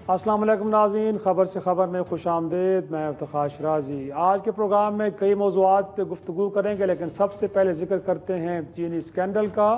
अस्सलाम वालेकुम नाज़रीन, ख़बर से ख़बर में खुश आमदेद। मैं इफ्तिखार शिराजी। आज के प्रोग्राम में कई मौज़ूआत पे गुफ्तगू करेंगे, लेकिन सबसे पहले जिक्र करते हैं चीनी स्कैंडल का।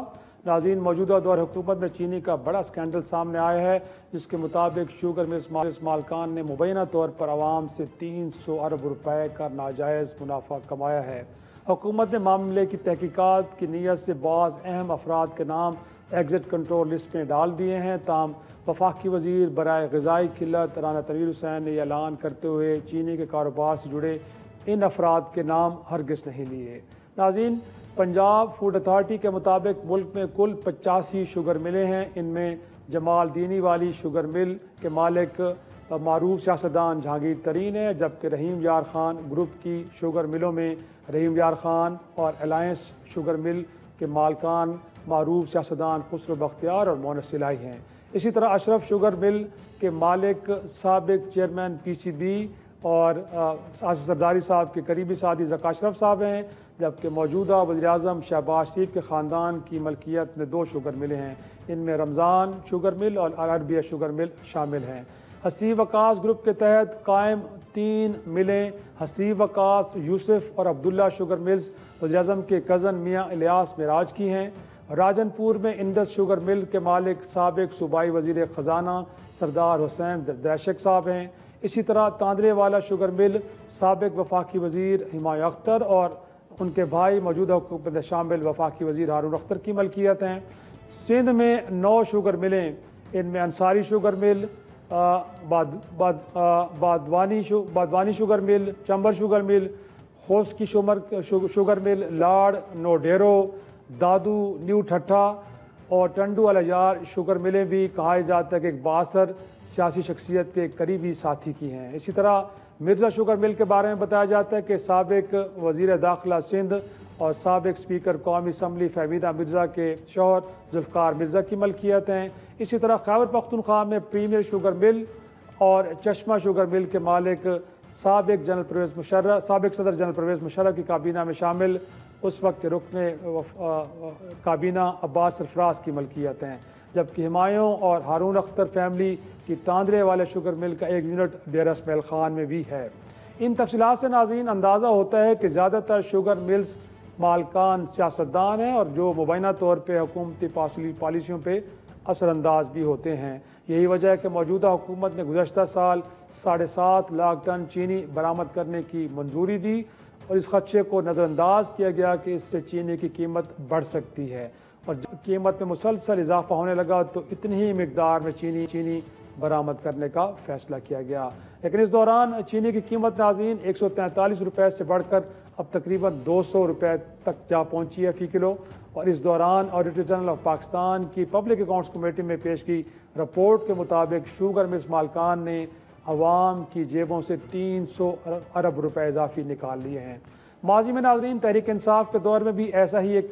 नाज़रीन, मौजूदा दौर हुकूमत में चीनी का बड़ा स्कैंडल सामने आया है, जिसके मुताबिक शुगर मिल्स मालकान ने मुबैना तौर पर आवाम से 300 अरब रुपए का नाजायज़ मुनाफा कमाया है। हुकूमत ने मामले की तहकीकात की नीयत से बाज़ अहम अफराद के नाम एग्जिट कंट्रोल लिस्ट में डाल दिए हैं। ताम वफाकी वज़ीर बराए ग़िज़ाई किल्लत राना तनवीर हुसैन ने यह ऐलान करते हुए चीनी के कारोबार से जुड़े इन अफराद के नाम हरगिज़ नहीं लिए। नाज़रीन, पंजाब फूड अथॉरिटी के मुताबिक मुल्क में कुल 85 शुगर मिलें हैं। इनमें जमाल दीनी वाली शुगर मिल के मालिक मारूफ सियासतदान जहांगीर तरीन है, जबकि रहीम यार खान ग्रुप की शुगर मिलों में रहीम यार खान और अलायंस शुगर मिल के मालकान मारूफ सियासतदान खुसरो बख्तियार और मोहन सिलाई हैं। इसी तरह अशरफ शुगर मिल के मालिक साबिक चेयरमैन PCB और आसिफ सरदारी साहब के करीबी साथी ज़का अशरफ साहब हैं, जबकि मौजूदा वज़ीर-ए-आज़म शहबाज शरीफ के ख़ानदान की मलकियत में 2 शुगर मिलें हैं। इनमें रमज़ान शुगर मिल और अरबिया शुगर मिल शामिल हैं। हसीब वकास ग्रुप के तहत कायम 3 मिलें हसीब वकास, यूसुफ और अब्दुल्ला शुगर मिल्स वज़ीर-ए-आज़म के कज़न मियाँ इलियास मेराज की हैं। राजनपुर में इंडस शुगर मिल के मालिक साबिक सूबाई वज़ीर ख़जाना सरदार हुसैन दैशक साहब हैं। इसी तरह तांदरे वाला शुगर मिल साबिक वफाकी वज़ीर हिमायत अख्तर और उनके भाई मौजूदा हुकूमत में शामिल वफाकी वज़ीर हारून अख्तर की मलकियत हैं। सिंध में 9 शुगर मिलें, इनमें Ansari sugar mill, Badwani sugar mill, Chambar sugar mill, खोस की शुगर मिल, लाड़ नोडेरो, दादू न्यू ठट्ठा और टंडू अलजार शुगर मिलें भी कहा जाता है कि एक बासर सियासी शख्सियत के करीबी साथी की हैं। इसी तरह मिर्ज़ा शुगर मिल के बारे में बताया जाता है कि साबिक वज़ीर दाखिला सिंध और साबिक स्पीकर कौमी असम्बली फहमीदा मिर्ज़ा के शौहर जुल्फ़कार मिर्ज़ा की मलकियत हैं। इसी तरह खैबर पख्तूनख्वा में प्रीमियर शुगर मिल और चश्मा शुगर मिल के मालिक साबिक सदर जनरल परवेज़ मुशर्रफ की काबीना में शामिल उस वक्त के रुकन काबीना अब्बास सरफराज की मलकियत हैं, जबकि हुमायूं और हारून अख्तर फैमिली की तांदरे वाले शुगर मिल का 1 यूनिट डेरा इसमाइल खान में भी है। इन तफसीलात से नाज़रीन अंदाज़ा होता है कि ज़्यादातर शुगर मिल्स मालकान सियासतदान हैं और जो मुबैना तौर पर हुकूमती पॉलिसियों पर असरअंदाज भी होते हैं। यही वजह है कि मौजूदा हुकूमत ने गुज़श्ता साल 7.5 लाख टन चीनी बरामद करने की मंजूरी दी और इस खदशे को नज़रअंदाज किया गया कि इससे चीनी की कीमत बढ़ सकती है, और जब कीमत में मुसलसल इजाफा होने लगा तो इतनी ही मिकदार में चीनी बरामद करने का फ़ैसला किया गया। लेकिन इस दौरान चीनी की कीमत नाज़रीन 143 रुपये से बढ़कर अब तकरीबन 200 रुपये तक जा पहुँची है फ़ी किलो। और इस दौरान ऑडिटर जनरल ऑफ पाकिस्तान की पब्लिक अकाउंट्स कमेटी में पेश की रिपोर्ट के मुताबिक शुगर मिल्स मालकान ने अवाम की जेबों से 300 अरब रुपए इजाफी निकाल लिए हैं। माजी में नाज़रीन तहरीक इंसाफ के दौर में भी ऐसा ही एक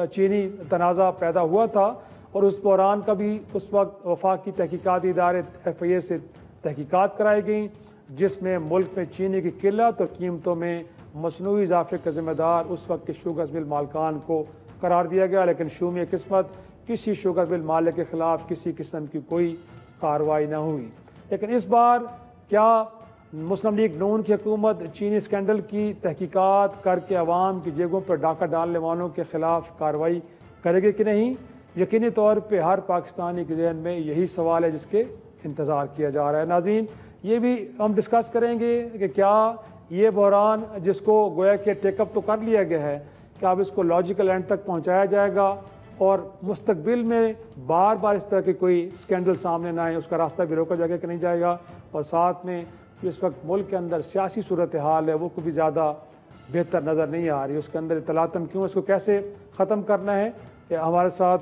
चीनी तनाज़ा पैदा हुआ था और उस दौरान का भी उस वक्त वफाकी तहकीकाती इदारे FIA से तहकीकात कराई गई, जिसमें मुल्क में चीनी की किल्लत और कीमतों में मसनूई इजाफे का ज़िम्मेदार उस वक्त के शुगर मिल मालकान को करार दिया गया। लेकिन शूमी किस्मत किसी शुगर मिल मालिक के ख़िलाफ़ किसी किस्म की कोई कार्रवाई न हुई। लेकिन इस बार क्या मुस्लिम लीग नून की हुकूमत चीनी स्कैंडल की तहकीकात करके अवाम की जेबों पर डाका डालने वालों के ख़िलाफ़ कार्रवाई करेगी कि नहीं? यकीनी तौर पर हर पाकिस्तानी के जहन में यही सवाल है जिसके इंतज़ार किया जा रहा है। नाज़रीन, ये भी हम डिस्कस करेंगे कि क्या ये बहरान जिसको गोया कि टेकअप तो कर लिया गया है, क्या अब इसको लॉजिकल एंड तक पहुँचाया जाएगा और मुस्तकबिल में बार बार इस तरह की कोई स्कैंडल सामने ना आए उसका रास्ता भी रोका जाएगा कि नहीं जाएगा? और साथ में इस वक्त मुल्क के अंदर सियासी सूरत हाल है वो को भी ज़्यादा बेहतर नज़र नहीं आ रही, उसके अंदर इतलातन क्यों, इसको कैसे ख़त्म करना है? हमारे साथ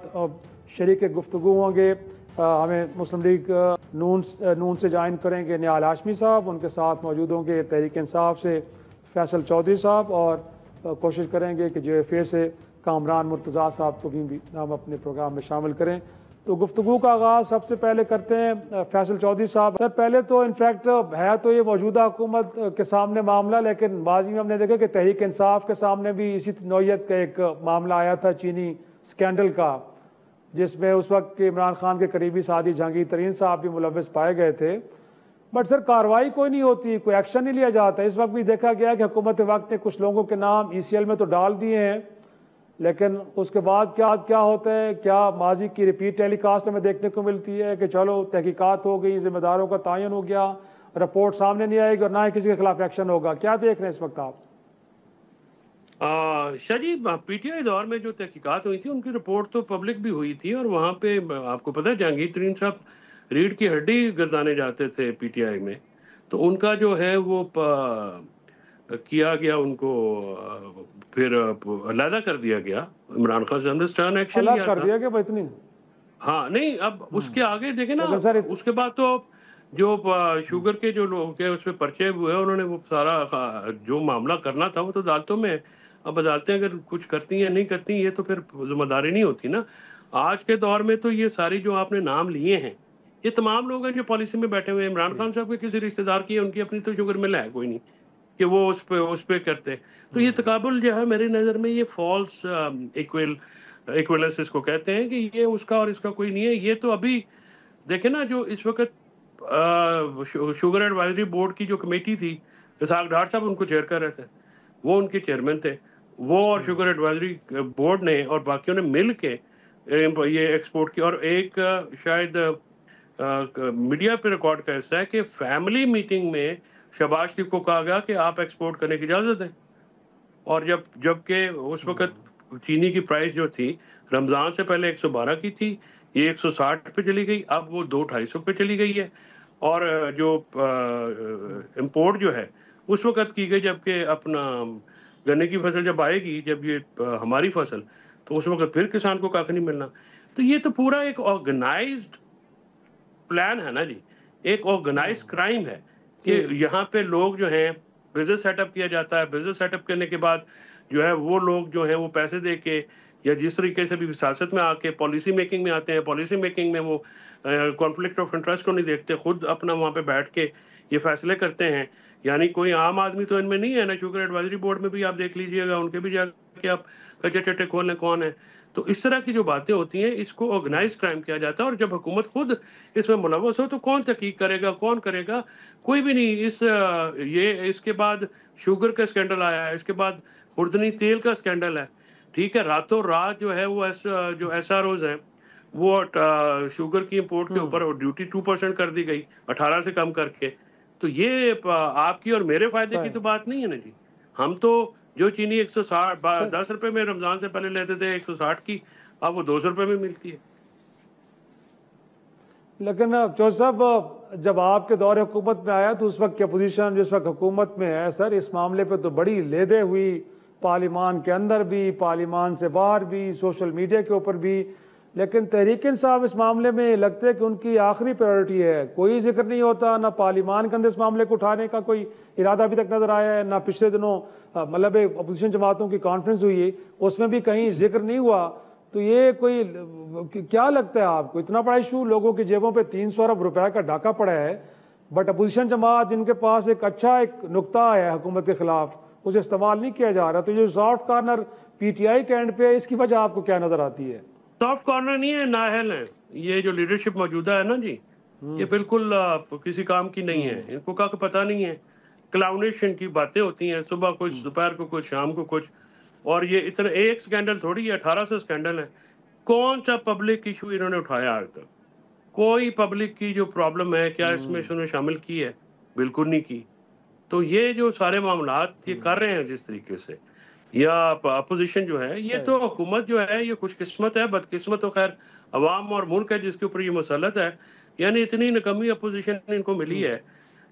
शरीक गुफ्तगू होंगे, हमें मुस्लिम लीग नून से ज्वाइन करेंगे निहाल हाशमी साहब, उनके साथ मौजूद होंगे तहरीक इंसाफ से फैसल चौधरी साहब और कोशिश करेंगे कि JFA से कामरान मुर्तज़ा साहब को भी हम अपने प्रोग्राम में शामिल करें। तो गुफ्तगू का आगाज़ सबसे पहले करते हैं फैसल चौधरी साहब। सर, पहले तो इनफैक्ट है तो ये मौजूदा हुकूमत के सामने मामला, लेकिन माजी में हमने देखा कि तहरीक इंसाफ के सामने भी इसी नौयत का एक मामला आया था चीनी स्कैंडल का, जिसमें उस वक्त के इमरान खान के करीबी साथी जहांगीर तरीन साहब भी मुलव्वस पाए गए थे। बट सर कार्रवाई कोई नहीं होती, कोई एक्शन नहीं लिया जाता। इस वक्त भी देखा गया कि हुकूमत वक्त ने कुछ लोगों के नाम ECL में तो डाल दिए हैं, लेकिन उसके बाद क्या क्या होता है, क्या माजी की रिपीट टेलीकास्ट हमें देखने को मिलती है कि चलो तहकीकात हो गई, जिम्मेदारों का तयन हो गया, रिपोर्ट सामने नहीं आएगी और ना ही किसी के खिलाफ एक्शन होगा। क्या देख रहे हैं इस वक्त आप? शाह जी, PTI दौर में जो तहकीकात हुई थी उनकी रिपोर्ट तो पब्लिक भी हुई थी, और वहाँ पे आपको पता है जहांगीर तरीन साहब रीढ़ की हड्डी गर्दाने जाते थे PTI में, तो उनका जो है वो किया गया, उनको फिर अलहदा कर दिया गया। इमरान खान साहब ने स्टर्न एक्शन अलग लिया कर था। दिया गया इतनी? हाँ नहीं, अब उसके आगे देखे ना, लेकिन सर उसके बाद तो जो शुगर के जो लोग थे उसमें पर्चे हुए, उन्होंने वो सारा जो मामला करना था वो तो अदालतों में है। अब अदालतें अगर कुछ करती हैं नहीं करती, ये तो फिर जिम्मेदारी नहीं होती ना। आज के दौर में तो ये सारी जो आपने नाम लिए हैं, ये तमाम लोग हैं जो पॉलिसी में बैठे हुए हैं। इमरान खान साहब के किसी रिश्तेदार की है, उनकी अपनी तो शुगर मिल है कोई नहीं कि वो उस पे करते। तो ये तकाबुल जो है मेरी नज़र में ये फॉल्स इक्विवेलेंस इसको कहते हैं कि ये उसका और इसका कोई नहीं है। ये तो अभी देखे ना, जो इस वक्त शुगर एडवाइजरी बोर्ड की जो कमेटी थी, इसहाक डार साहब उनको चेयर कर रहे थे, वो उनके चेयरमैन थे। वो और शुगर एडवाइजरी बोर्ड ने और बाकियों ने मिल के ये एक्सपोर्ट की। और एक शायद मीडिया पे रिकॉर्ड का हिस्सा है कि फैमिली मीटिंग में शहबाज शरीफ को कहा गया कि आप एक्सपोर्ट करने की इजाज़त है। और जबकि उस वक्त चीनी की प्राइस जो थी रमज़ान से पहले 112 की थी, ये 160 पे चली गई, अब वो 2-250 पे चली गई है। और जो इंपोर्ट जो है उस वक्त की गई, जबकि अपना गन्ने की फसल जब आएगी, जब ये हमारी फसल, तो उस वक्त फिर किसान को कख नहीं मिलना। तो ये तो पूरा एक ऑर्गेनाइज्ड प्लान है ना जी, एक ऑर्गेनाइज्ड क्राइम है कि यहाँ पे लोग जो हैं बिजनेस सेटअप किया जाता है। बिजनेस सेटअप करने के बाद जो है वो लोग जो हैं वो पैसे दे के या जिस तरीके से भी सियासत में आके पॉलिसी मेकिंग में आते हैं, पॉलिसी मेकिंग में वो कॉन्फ्लिक्ट ऑफ इंटरेस्ट को नहीं देखते, खुद अपना वहाँ पे बैठ के ये फैसले करते हैं। यानी कोई आम आदमी तो इनमें नहीं है ना। शुगर एडवाइजरी बोर्ड में भी आप देख लीजिएगा, उनके भी जाके आप कच्चे चट्टे खोल लें कौन है। तो इस तरह की जो बातें होती हैं, इसको ऑर्गेनाइज क्राइम किया जाता है। और जब हुकूमत खुद इसमें मुलव्वस हो तो कौन तहकीक करेगा, कौन करेगा? कोई भी नहीं। इसके बाद शुगर का स्कैंडल आया है, इसके बाद खुर्दनी तेल का स्कैंडल है। ठीक है, रातों रात जो है वो जो SROs हैं वो शुगर की इंपोर्ट के ऊपर ड्यूटी 2% कर दी गई, 18 से कम करके। तो ये आपकी और मेरे फायदे की तो बात नहीं है ना जी। हम तो जो चीनी 160 10 रुपए में रमजान से पहले लेते थे 160 की, अब वो 200 रुपए में मिलती है। लेकिन चौधरी साहब, जब आपके दौर हुकूमत में आया तो उस वक्त की अपोजिशन जिस वक्त हुकूमत में है सर, इस मामले पे तो बड़ी लेदे हुई, पार्लिमान के अंदर भी, पार्लिमान से बाहर भी, सोशल मीडिया के ऊपर भी। लेकिन तहरीक इंसाफ इस मामले में लगता है कि उनकी आखिरी प्रायोरिटी है, कोई जिक्र नहीं होता। ना पार्लिमान के अंदर इस मामले को उठाने का कोई इरादा अभी तक नजर आया है, ना पिछले दिनों मतलब अपोजिशन जमातों की कॉन्फ्रेंस हुई है, उसमें भी कहीं जिक्र नहीं हुआ। तो ये कोई क्या लगता है आपको, इतना बड़ा इशू, लोगों की जेबों पे 300 अरब रुपए का डाका पड़ा है, बट अपोजिशन जमात जिनके पास एक अच्छा एक नुक्ता है हुकूमत के खिलाफ, उसे इस्तेमाल नहीं किया जा रहा। तो ये सॉफ्ट कॉर्नर PTI के एंड पे है, इसकी वजह आपको क्या नजर आती है? सॉफ्ट कॉर्नर नहीं है, नाअहल है। ये जो लीडरशिप मौजूदा है ना जी, ये बिल्कुल किसी काम की नहीं है। इनको का पता नहीं है, क्लाउनेशन की बातें होती हैं, सुबह कुछ, दोपहर को कुछ, शाम को कुछ। और ये इतना एक स्कैंडल थोड़ी है, 1800 स्कैंडल है। कौन सा पब्लिक इशू इन्होंने उठाया आज तक? कोई पब्लिक की जो प्रॉब्लम है क्या इसमें उन्होंने शामिल की है? बिल्कुल नहीं की। तो ये जो सारे मामलात ये कर रहे हैं जिस तरीके से, या अपोजिशन जो है, ये तो हुकूमत जो है ये खुशकिस्मत है, बदकिस्मत तो खैर अवाम और मुल्क है जिसके ऊपर ये मसलत है। यानी इतनी नकमी अपोजिशन इनको मिली है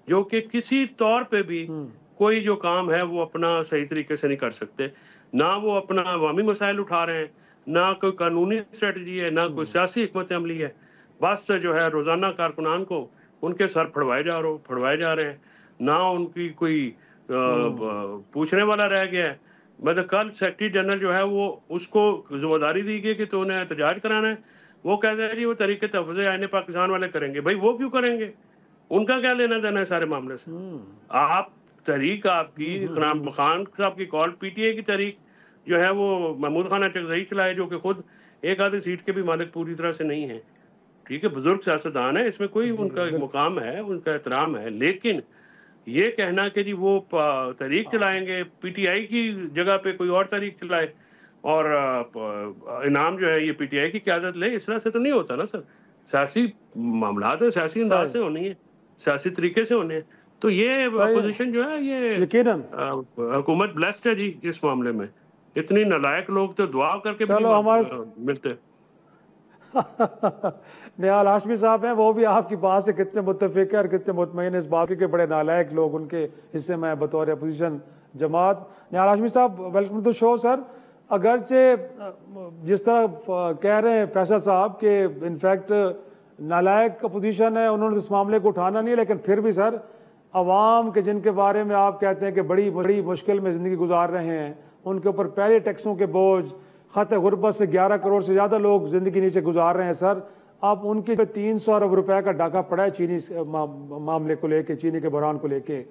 जो कि किसी तौर पे भी कोई जो काम है वो अपना सही तरीके से नहीं कर सकते। ना वो अपना अवामी मसाइल उठा रहे हैं, ना कोई कानूनी स्ट्रेटजी है, ना कोई सियासी हिकमत अमली है। बस जो है रोज़ाना कारकुनान को उनके सर फड़वाए जा रहे हैं। ना उनकी कोई पूछने वाला रह गया है। मतलब कल सेक्रेटरी जनरल जो है वो उसको जिम्मेदारी दी गई कि तो उन्हें एहतजाज कराना है, वो कहते हैं जी वो तरीके तहफ़्फ़ुज़ आईन पाकिस्तान वाले करेंगे। भाई वो क्यों करेंगे? उनका क्या लेना देना है सारे मामले से? आप तहरीक आपकी इमरान खान साहब की कॉल, PTI की तहरीक जो है वो महमूद खान चकजई चलाए, जो कि खुद एक आधी सीट के भी मालिक पूरी तरह से नहीं है। ठीक है, बुजुर्ग सियासतदान है, इसमें कोई उनका एक मुकाम है, उनका एहतराम है, लेकिन ये कहना कि जी वो तहरीक चलाएंगे, पीटीआई की जगह पे कोई और तहरीक चलाए और इनाम जो है ये पीटीआई की क़यादत ले, इस तरह से तो नहीं होता ना सर। सियासी मामलात है, सियासी अंदाज से होनी है, सियासी तरीके से होने हैं। तो ये अपोजिशन जो है ये यकीनन हुकूमत ब्लेस्ड है जी इस मामले में। इतनी नालायक लोग तो दुआ करके भी चलो हमारे मिलते। निहाल हाशमी साहब हैं, वो भी आपकी बात से कितने मुत्तफिक है और कितने मुतमईन इस बात के बड़े नालायक लोग उनके हिस्से में बतौर अपोजिशन जमात। निहाल हाशमी साहब, वेलकम टू शो सर। अगरचे जिस तरह कह रहे हैं फैसल साहब कि इनफैक्ट नालायक अपोजिशन है, उन्होंने इस मामले को उठाना नहीं, लेकिन फिर भी सर अवाम के जिनके बारे में आप कहते हैं कि बड़ी बड़ी मुश्किल में ज़िंदगी गुजार रहे हैं, उनके ऊपर पहले टैक्सों के बोझ, खत गुर्बत से 11 करोड़ से ज़्यादा लोग ज़िंदगी नीचे गुजार रहे हैं सर। अब उनके पे 300 अरब रुपए का डाका पड़ा है चीनी मामले को लेके, चीनी के बहरान को लेके।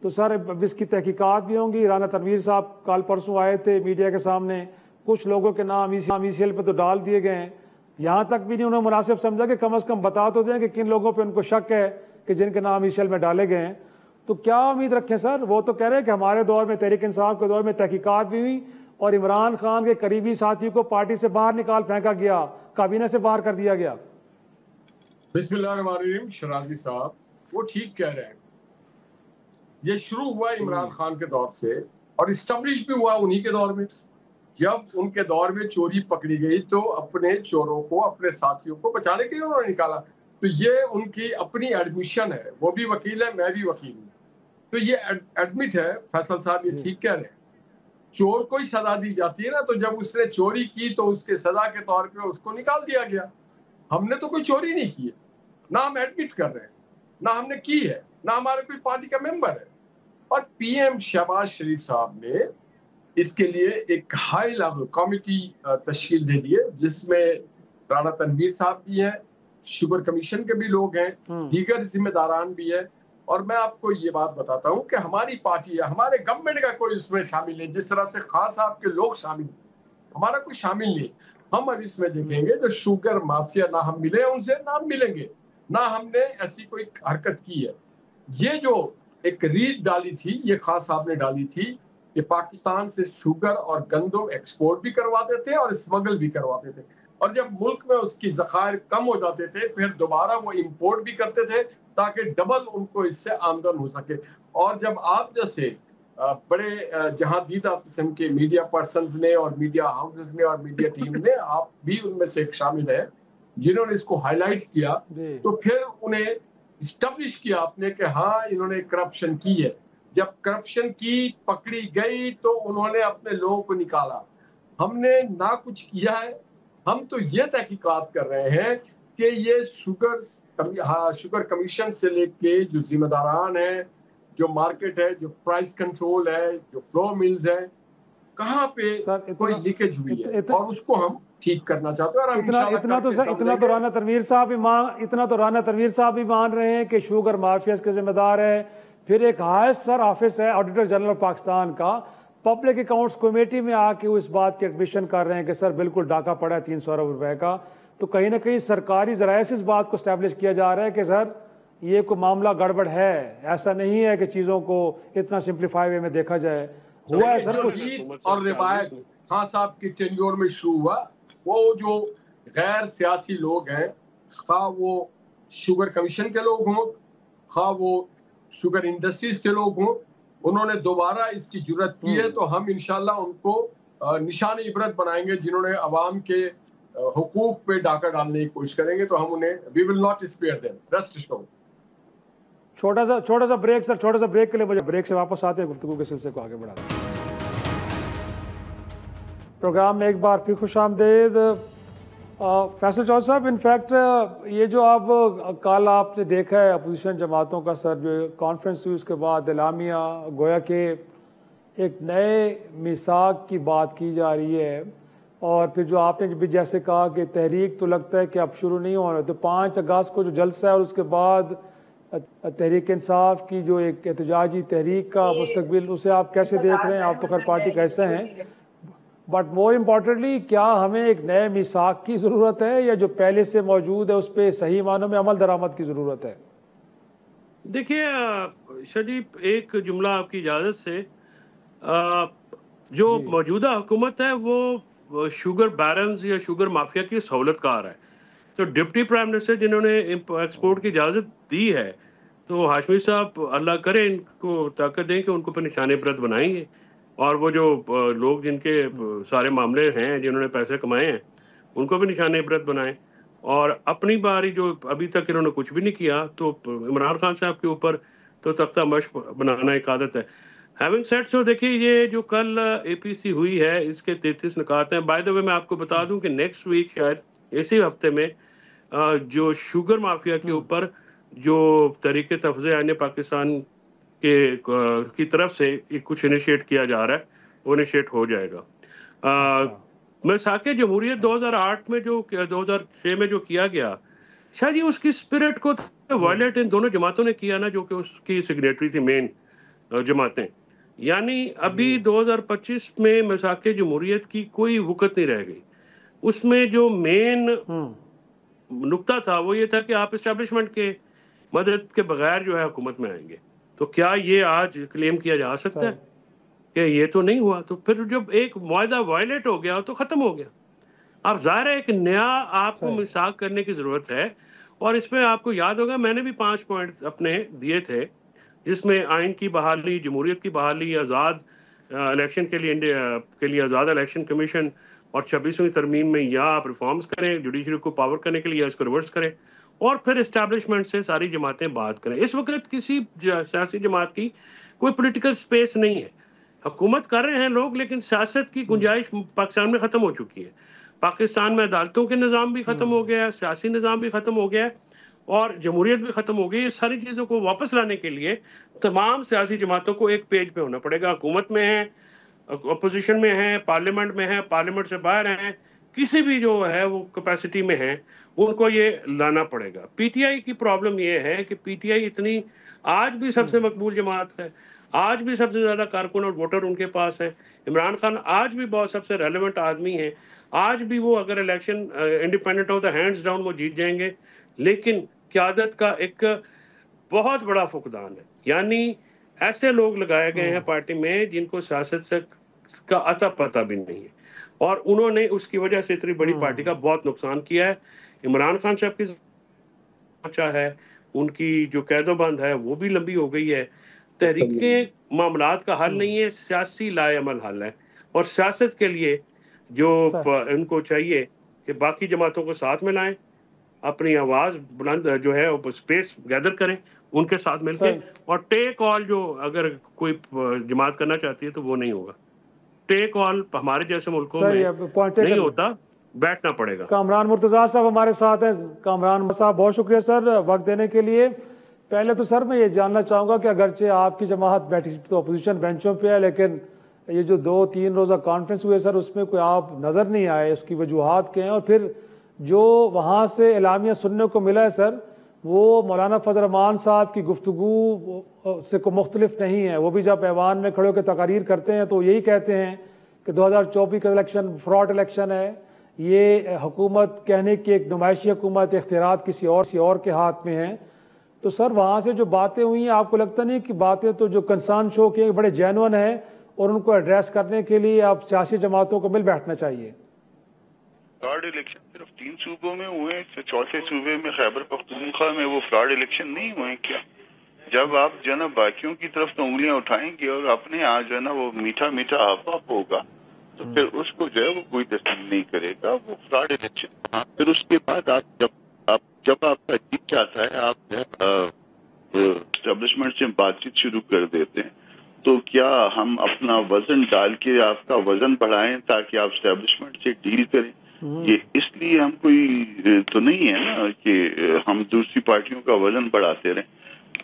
तो सर अब इसकी तहकीकात भी होंगी। राना तनवीर साहब कल परसों आए थे मीडिया के सामने, कुछ लोगों के नाम ECL पे तो डाल दिए गए हैं। यहाँ तक भी नहीं उन्होंने मुनासिब समझा कि कम अज़ कम बता तो दें कि किन लोगों पे उनको शक है कि जिनके नाम ECL में डाले गए हैं। तो क्या उम्मीद रखें सर? वो तो कह रहे हैं कि हमारे दौर में, तहरीक इंसाफ के दौर में तहकीकात भी हुई और इमरान खान के करीबी साथी को पार्टी से बाहर निकाल फेंका गया, काबीना से बाहर कर दिया गया। बिस्मिल्लाहिर्रहमानिर्रहीम। शराजी साहब वो ठीक कह रहे हैं। ये शुरू हुआ इमरान खान के दौर से और इस्टेब्लिश भी हुआ उन्हीं के दौर में। जब उनके दौर में चोरी पकड़ी गई तो अपने चोरों को, अपने साथियों को बचाने के लिए उन्होंने निकाला। तो ये उनकी अपनी एडमिशन है, वो भी वकील है, मैं भी वकील हूँ, तो ये एडमिट है। फैसल साहब ये ठीक कह रहे हैं। चोर को ही सजा दी जाती है ना, तो जब उसने चोरी की तो उसके सजा के तौर पे उसको निकाल दिया गया। हमने तो कोई चोरी नहीं की है, ना हम एडमिट कर रहे हैं, ना हमने की है, ना हमारे कोई पार्टी का मेंबर है। और पीएम शहबाज शरीफ साहब ने इसके लिए एक हाई लेवल कमेटी तश्कील दे दी है, जिसमें राणा तनवीर साहब भी हैं, शुगर कमीशन के भी लोग हैं, दीगर जिम्मेदारान भी है। और मैं आपको ये बात बताता हूँ कि हमारी पार्टी है, हमारे गवर्नमेंट का कोई उसमें शामिल नहीं। जिस तरह से खास साहब के लोग शामिल, हमारा कोई शामिल नहीं। हम अब इसमें देखेंगे जो शुगर माफिया, ना हम मिले उनसे, ना हम मिलेंगे, ना हमने ऐसी कोई हरकत की है। ये जो एक रीड डाली थी, ये खास साहब ने डाली थी कि पाकिस्तान से शुगर और गंदम एक्सपोर्ट भी करवाते थे और स्मगल भी करवाते थे, और जब मुल्क में उसकी ज़खायर कम हो जाते थे फिर दोबारा वो इंपोर्ट भी करते थे ताकि डबल उनको इससे आमदन हो सके। और जब आप जैसे बड़े जहां दीदा किस्म के मीडिया पर्सन्स ने और मीडिया हाउसेस ने और मीडिया टीम ने, आप भी उनमें से एक शामिल है, जिन्होंने इसको हाईलाइट किया, तो फिर उन्हें इस्टेब्लिश किया आपने कि हाँ इन्होंने करप्शन की है। जब करप्शन की पकड़ी गई तो उन्होंने अपने लोगों को निकाला। हमने ना कुछ किया है। हम तो ये तहकीकात कर रहे हैं कि ये शुगर कमीशन से लेके जो जिम्मेदारान है, जो मार्केट है, जो प्राइस कंट्रोल है, जो फ्लो मिल्स है, कहाँ पे कोई लीकेज हुई है और उसको हम ठीक करना चाहते हैं। और इतना तो राना तनवीर साहब भी मान रहे हैं कि शुगर माफिया के जिम्मेदार है। फिर एक हाईएस्ट सर ऑफिस है ऑडिटर जनरल पाकिस्तान का, पब्लिक अकाउंट्स कमेटी में आके वो इस बात की एडमिशन कर रहे हैं कि सर बिल्कुल डाका पड़ा है 300 अरब रुपए का। तो कहीं ना कहीं सरकारी जराये से इस बात को स्टैब्लिश किया जा रहा है कि सर ये कोई मामला गड़बड़ है, ऐसा नहीं है कि चीज़ों को इतना सिंप्लीफाई वे में देखा जाए। हुआ है सर कुछ। और रिवायत खान साहब की टेन्योर में शुरू हुआ, वो जो गैर सियासी लोग हैं, खा वो शुगर कमीशन के लोग हों, खा वो शुगर इंडस्ट्रीज के लोग हों, उन्होंने दोबारा इसकी जुर्रत की है। तो हम इंशाल्लाह उनको निशान इबरत बनाएंगे। जिन्होंने अवाम के हुकूक पे डाका डालने की कोशिश करेंगे तो हम उन्हें we will not spare them, rest assured. छोटा सा ब्रेक सर, छोटा सा ब्रेक के लिए मुझे ब्रेक से वापस आते हैं, गुफ्तगू के सिलसिले को आगे बढ़ाते हैं। प्रोग्राम में एक बार फिर खुशामदीद। फैसल चौधरी साहब, इनफैक्ट ये जो अब कल आपने देखा है अपोजिशन जमातों का सर जो कॉन्फ्रेंस हुई उसके बाद एलामिया गोया के एक नए मिसाक की बात की जा रही है, और फिर जो आपने भी जैसे कहा कि तहरीक तो लगता है कि अब शुरू नहीं होना, तो 5 अगस्त को जो जलसा है और उसके बाद तहरीक इंसाफ की जो एक एहतजाजी तहरीक का मुस्तकबिल, उसे आप कैसे देख रहे हैं? आप तो खैर पार्टी कैसे हैं, बट मोर इम्पॉर्टेंटली क्या हमें एक नए मिसाक की ज़रूरत है या जो पहले से मौजूद है उस पर सही मानों में अमल दरामद की ज़रूरत है? देखिए शरीफ, एक जुमला आपकी इजाज़त से, जो मौजूदा हुकूमत है वो शुगर बैरन्स या शुगर माफिया की सहूलतकार है। तो डिप्टी प्राइम मिनिस्टर जिन्होंने एक्सपोर्ट की इजाज़त दी है, तो हाशमी साहब अल्लाह करे इनको ताकत दें कि उनको पर निशाने इबरत बनाएंगे, और वो जो लोग जिनके सारे मामले हैं, जिन्होंने पैसे कमाए हैं, उनको भी निशाने इबरत बनाएं। और अपनी बारी जो अभी तक इन्होंने कुछ भी नहीं किया, तो इमरान खान साहब के ऊपर तो तख्ता मश्क बनाना एक आदत है। हैविंग सेड सो, देखिए ये जो कल APC हुई है इसके 33 निकात हैं। बाय द वे मैं आपको बता दूं कि नेक्स्ट वीक शायद इसी हफ्ते में जो शुगर माफिया के ऊपर जो तरीके तफज़े आने पाकिस्तान की तरफ से कुछ इनिशिएट किया जा रहा है, वो इनिशिएट हो जाएगा। मिसाके जमहूरियत 2008 में जो 2006 में जो किया गया, शायद ये उसकी स्पिरिट को वायलेट इन दोनों जमातों ने किया ना, जो कि उसकी सिग्नेटरी थी मेन जमातें। यानी अभी 2025 में मिसाके जमहूरियत की कोई वक़्त नहीं रह गई। उसमें जो मेन नुक्ता था वो ये था कि आप इस्टेब्लिशमेंट के मदद के बगैर जो है हुकूमत में आएंगे। तो क्या ये आज क्लेम किया जा सकता है कि ये तो नहीं हुआ? तो फिर जब एक मुआहदा वायलेट हो गया तो ख़त्म हो गया। अब ज़ाहिर है एक नया आपको मिसाक करने की ज़रूरत है, और इसमें आपको याद होगा मैंने भी 5 पॉइंट अपने दिए थे, जिसमें आइन की बहाली, जमहूरियत की बहाली, आज़ाद इलेक्शन के लिए आज़ाद इलेक्शन कमीशन, और 26वीं तरमीम में या आप रिफॉर्म्स करें जुडिशरी को पावर करने के लिए, या इसको रिवर्स करें, और फिर इस्टेब्लिशमेंट से सारी जमातें बात करें। इस वक्त किसी सियासी जमात की कोई पॉलिटिकल स्पेस नहीं है। हुकूमत कर रहे हैं लोग, लेकिन सियासत की गुंजाइश पाकिस्तान में ख़त्म हो चुकी है। पाकिस्तान में अदालतों के निज़ाम भी ख़त्म हो गया है, सियासी निज़ाम भी ख़त्म हो गया है, और जमहूरियत भी ख़त्म हो गई। ये सारी चीज़ों को वापस लाने के लिए तमाम सियासी जमातों को एक पेज पे होना पड़ेगा। हुकूमत में है, अपोजिशन में है, पार्लियामेंट में है, पार्लियामेंट से बाहर हैं, किसी भी जो है वो कैपेसिटी में है, उनको ये लाना पड़ेगा। PTI की प्रॉब्लम ये है कि PTI इतनी आज भी सबसे मकबूल जमात है, आज भी सबसे ज़्यादा कारकुन और वोटर उनके पास है। इमरान खान आज भी बहुत सबसे रेलेवेंट आदमी है, आज भी वो अगर इलेक्शन इंडिपेंडेंट हो तो हैंड्स डाउन वो जीत जाएंगे, लेकिन क़यादत का एक बहुत बड़ा फुकदान है। यानी ऐसे लोग लगाए गए हैं पार्टी में जिनको सियासत से का अता पता भी नहीं है, और उन्होंने उसकी वजह से इतनी बड़ी पार्टी का बहुत नुकसान किया है। इमरान खान साहब की अच्छा है, उनकी जो कैदोबंद है वो भी लंबी हो गई है। तहरीकें मामलात का हल नहीं है, सियासी लाएअमल हल है, और सियासत के लिए जो इनको चाहिए कि बाकी जमातों को साथ में लाएं, अपनी आवाज़ बुलंद जो है वो स्पेस गैदर करें उनके साथ मिलके, और टेक ऑल जो अगर कोई जमात करना चाहती है तो वो नहीं होगा। टेक ऑल हमारे जैसे मुल्कों में नहीं होता, बैठना पड़ेगा। कामरान मुर्तज़ा साहब हमारे साथ हैं। कामरान साहब बहुत शुक्रिया सर वक्त देने के लिए। पहले तो सर मैं ये जानना चाहूँगा कि अगरचे आपकी जमात बैठी तो अपोजिशन बेंचों पे है, लेकिन ये जो 2-3 रोज़ा कॉन्फ्रेंस हुए सर उसमें कोई आप नज़र नहीं आए, उसकी वजूहात क्या हैं? और फिर जो वहाँ से एलामिया सुनने को मिला है सर, वो मौलाना फजल रहमान साहब की गुफ्तगू से को मुख्तलिफ नहीं है। वो भी जब ऐवान में खड़े होकर तकारीर करते हैं तो यही कहते हैं कि 2024 का इलेक्शन फ्रॉड इलेक्शन है, ये हुकूमत कहने की एक नुमाइशी हुकूमत, इख्तियारात किसी और के हाथ में है। तो सर वहाँ से जो बातें हुई हैं, आपको लगता नहीं कि बातें तो जो कंसर्न शो के बड़े जेन्युइन है, और उनको एड्रेस करने के लिए आप सियासी जमातों को मिल बैठना चाहिए? फ्रॉड इलेक्शन सिर्फ 3 सूबों में हुए हैं, चौथे सूबे में खैबर पख्तूनख्वा में वो फ्रॉड इलेक्शन नहीं हुए क्या? जब आप जो है ना बाकियों की तरफ तो उंगलियां उठाएंगे और अपने यहाँ जो है ना वो मीठा मीठा आप होगा, तो फिर उसको जो है वो कोई तस्लीम नहीं करेगा, वो फ्रॉड इलेक्शन। हाँ, फिर उसके बाद जब आपका जीत जाता है, आप एस्टेब्लिशमेंट से बातचीत शुरू कर देते हैं, तो क्या हम अपना वजन डाल के आपका वजन बढ़ाएं ताकि आप एस्टेब्लिशमेंट से डील करें? ये इसलिए हम कोई तो नहीं है ना कि हम दूसरी पार्टियों का वजन बढ़ाते रहें।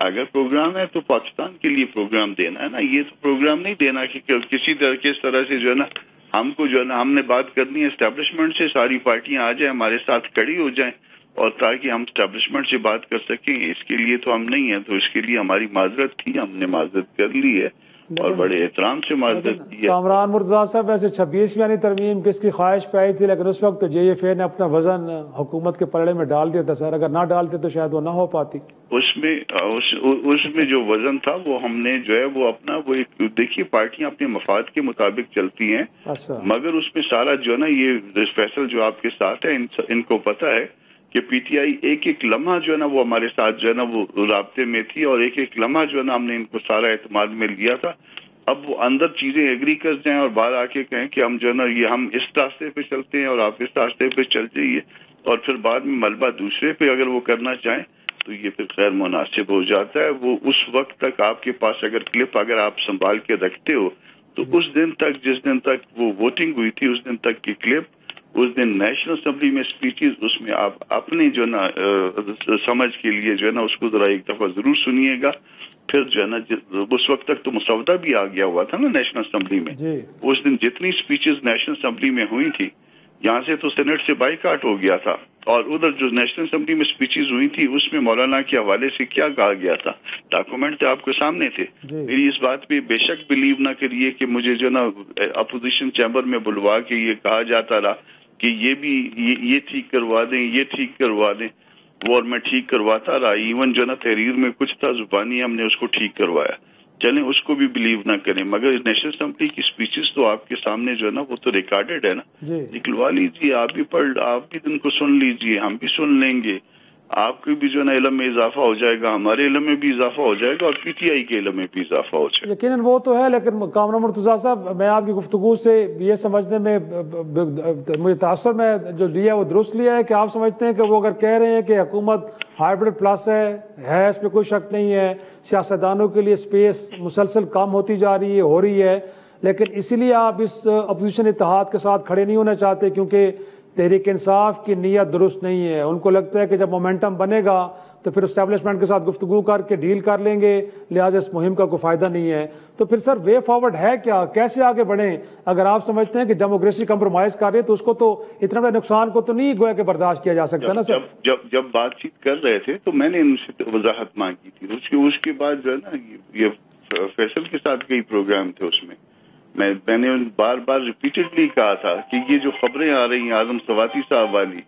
अगर प्रोग्राम है तो पाकिस्तान के लिए प्रोग्राम देना है ना, ये तो प्रोग्राम नहीं देना कि किसी तरह से जो है ना हमको जो है ना हमने बात करनी है एस्टेब्लिशमेंट से, सारी पार्टियां आ जाए हमारे साथ खड़ी हो जाएं और ताकि हम एस्टेब्लिशमेंट से बात कर सकें। इसके लिए तो हम नहीं है, तो इसके लिए हमारी माजरत थी, हमने माजरत कर ली है और बड़े एहतराम से माजरत की है। कामरान मुर्तज़ा साहब वैसे 26वीं तरमीम किसकी ख्वाहिश पे आई थी, लेकिन उस वक्त तो JFA ने अपना वजन हुकूमत के पलड़े में डाल दिया था सर, अगर ना डालते तो शायद वो ना हो पाती। उसमें जो वजन था वो हमने जो है वो अपना वो एक, देखिए पार्टियां अपने मफाद के मुताबिक चलती हैं। अच्छा। मगर उसमें सारा जो है ना ये फैसल जो आपके साथ है इनको पता है कि PTI एक एक लम्हा जो है ना वो हमारे साथ जो है ना वो राब्ते में थी, और एक एक लम्हा जो है ना हमने इनको सारा एतमाद में लिया था। अब वो अंदर चीजें एग्री कर जाएं और बाहर आके कहें कि हम जो है ना ये हम इस रास्ते पे चलते हैं और आप इस रास्ते पे चल जाइए, और फिर बाद में मलबा दूसरे पे अगर वो करना चाहें तो ये फिर गैर मुनासिब हो जाता है। वो उस वक्त तक आपके पास अगर क्लिप अगर आप संभाल के रखते हो तो उस दिन तक, जिस दिन तक वो वोटिंग हुई थी, उस दिन तक की क्लिप, उस दिन नेशनल असेंबली में स्पीचेस, उसमें आप अपने जो ना समझ के लिए जो है ना उसको जरा एक दफा जरूर सुनिएगा। फिर जो है ना उस वक्त तक तो मसौदा भी आ गया हुआ था ना नेशनल असेंबली में। उस दिन जितनी स्पीचेस नेशनल असेंबली में हुई थी, यहाँ से तो सेनेट से बाइकाट हो गया था, और उधर जो नेशनल असेंबली में स्पीचेस हुई थी उसमें मौलाना के हवाले से क्या कहा गया था, डॉक्यूमेंट तो आपके सामने थे। मेरी इस बात पे बेशक बिलीव ना करिए कि मुझे जो ना अपोजिशन चैम्बर में बुलवा के ये कहा जाता रहा कि ये ठीक करवा दें, ये ठीक करवा दें, वो और मैं ठीक करवाता रहा। इवन जो ना तहरीर में कुछ था जुबानी, हमने उसको ठीक करवाया। चलें उसको भी बिलीव ना करें, मगर नेशनल असेंबली की स्पीचेस तो आपके सामने जो है ना वो तो रिकॉर्डेड है ना, निकलवा लीजिए, आप भी उनको सुन लीजिए, हम भी सुन लेंगे, आपके भी जो है ना इल्म में इजाफा हो जाएगा, हमारे इल्म में भी इजाफा हो जाएगा, और PTI के इल्म में भी इजाफा हो जाएगा। यकीनन वो तो है, लेकिन कामरान मुर्तज़ा साहब मैं आपकी गुफ्तगू से ये समझने में मुझे तासुर में जो लिया वो दुरुस्त लिया है कि आप समझते हैं कि वो अगर कह रहे हैं कि हुकूमत हाइब्रिड प्लस है, इस पर कोई शक नहीं है, सियासतदानों के लिए स्पेस मुसलसल कम होती जा रही है, हो रही है, लेकिन इसीलिए आप इस अपोजिशन इत्तेहाद के साथ खड़े नहीं होना चाहते क्योंकि तहरीक इंसाफ की नीयत दुरुस्त नहीं है। उनको लगता है कि जब मोमेंटम बनेगा तो फिर एस्टेब्लिशमेंट के साथ गुफ्तगू करके डील कर लेंगे, लिहाजा इस मुहिम का कोई फ़ायदा नहीं है। तो फिर सर वे फॉरवर्ड है क्या, कैसे आगे बढ़ें? अगर आप समझते हैं कि डेमोक्रेसी कंप्रोमाइज़ कर रही है तो उसको तो इतना बड़ा नुकसान को तो नहीं गोया के बर्दाश्त किया जा सकता ना सर। जब बातचीत कर रहे थे तो मैंने उनसे वजाहत मांगी थी, उसके बाद जो है ना ये फैसल के साथ कई प्रोग्राम थे, उसमें मैंने बार बार रिपीटेडली कहा था कि ये जो खबरें आ रही हैं आजम सवाती साहब वाली,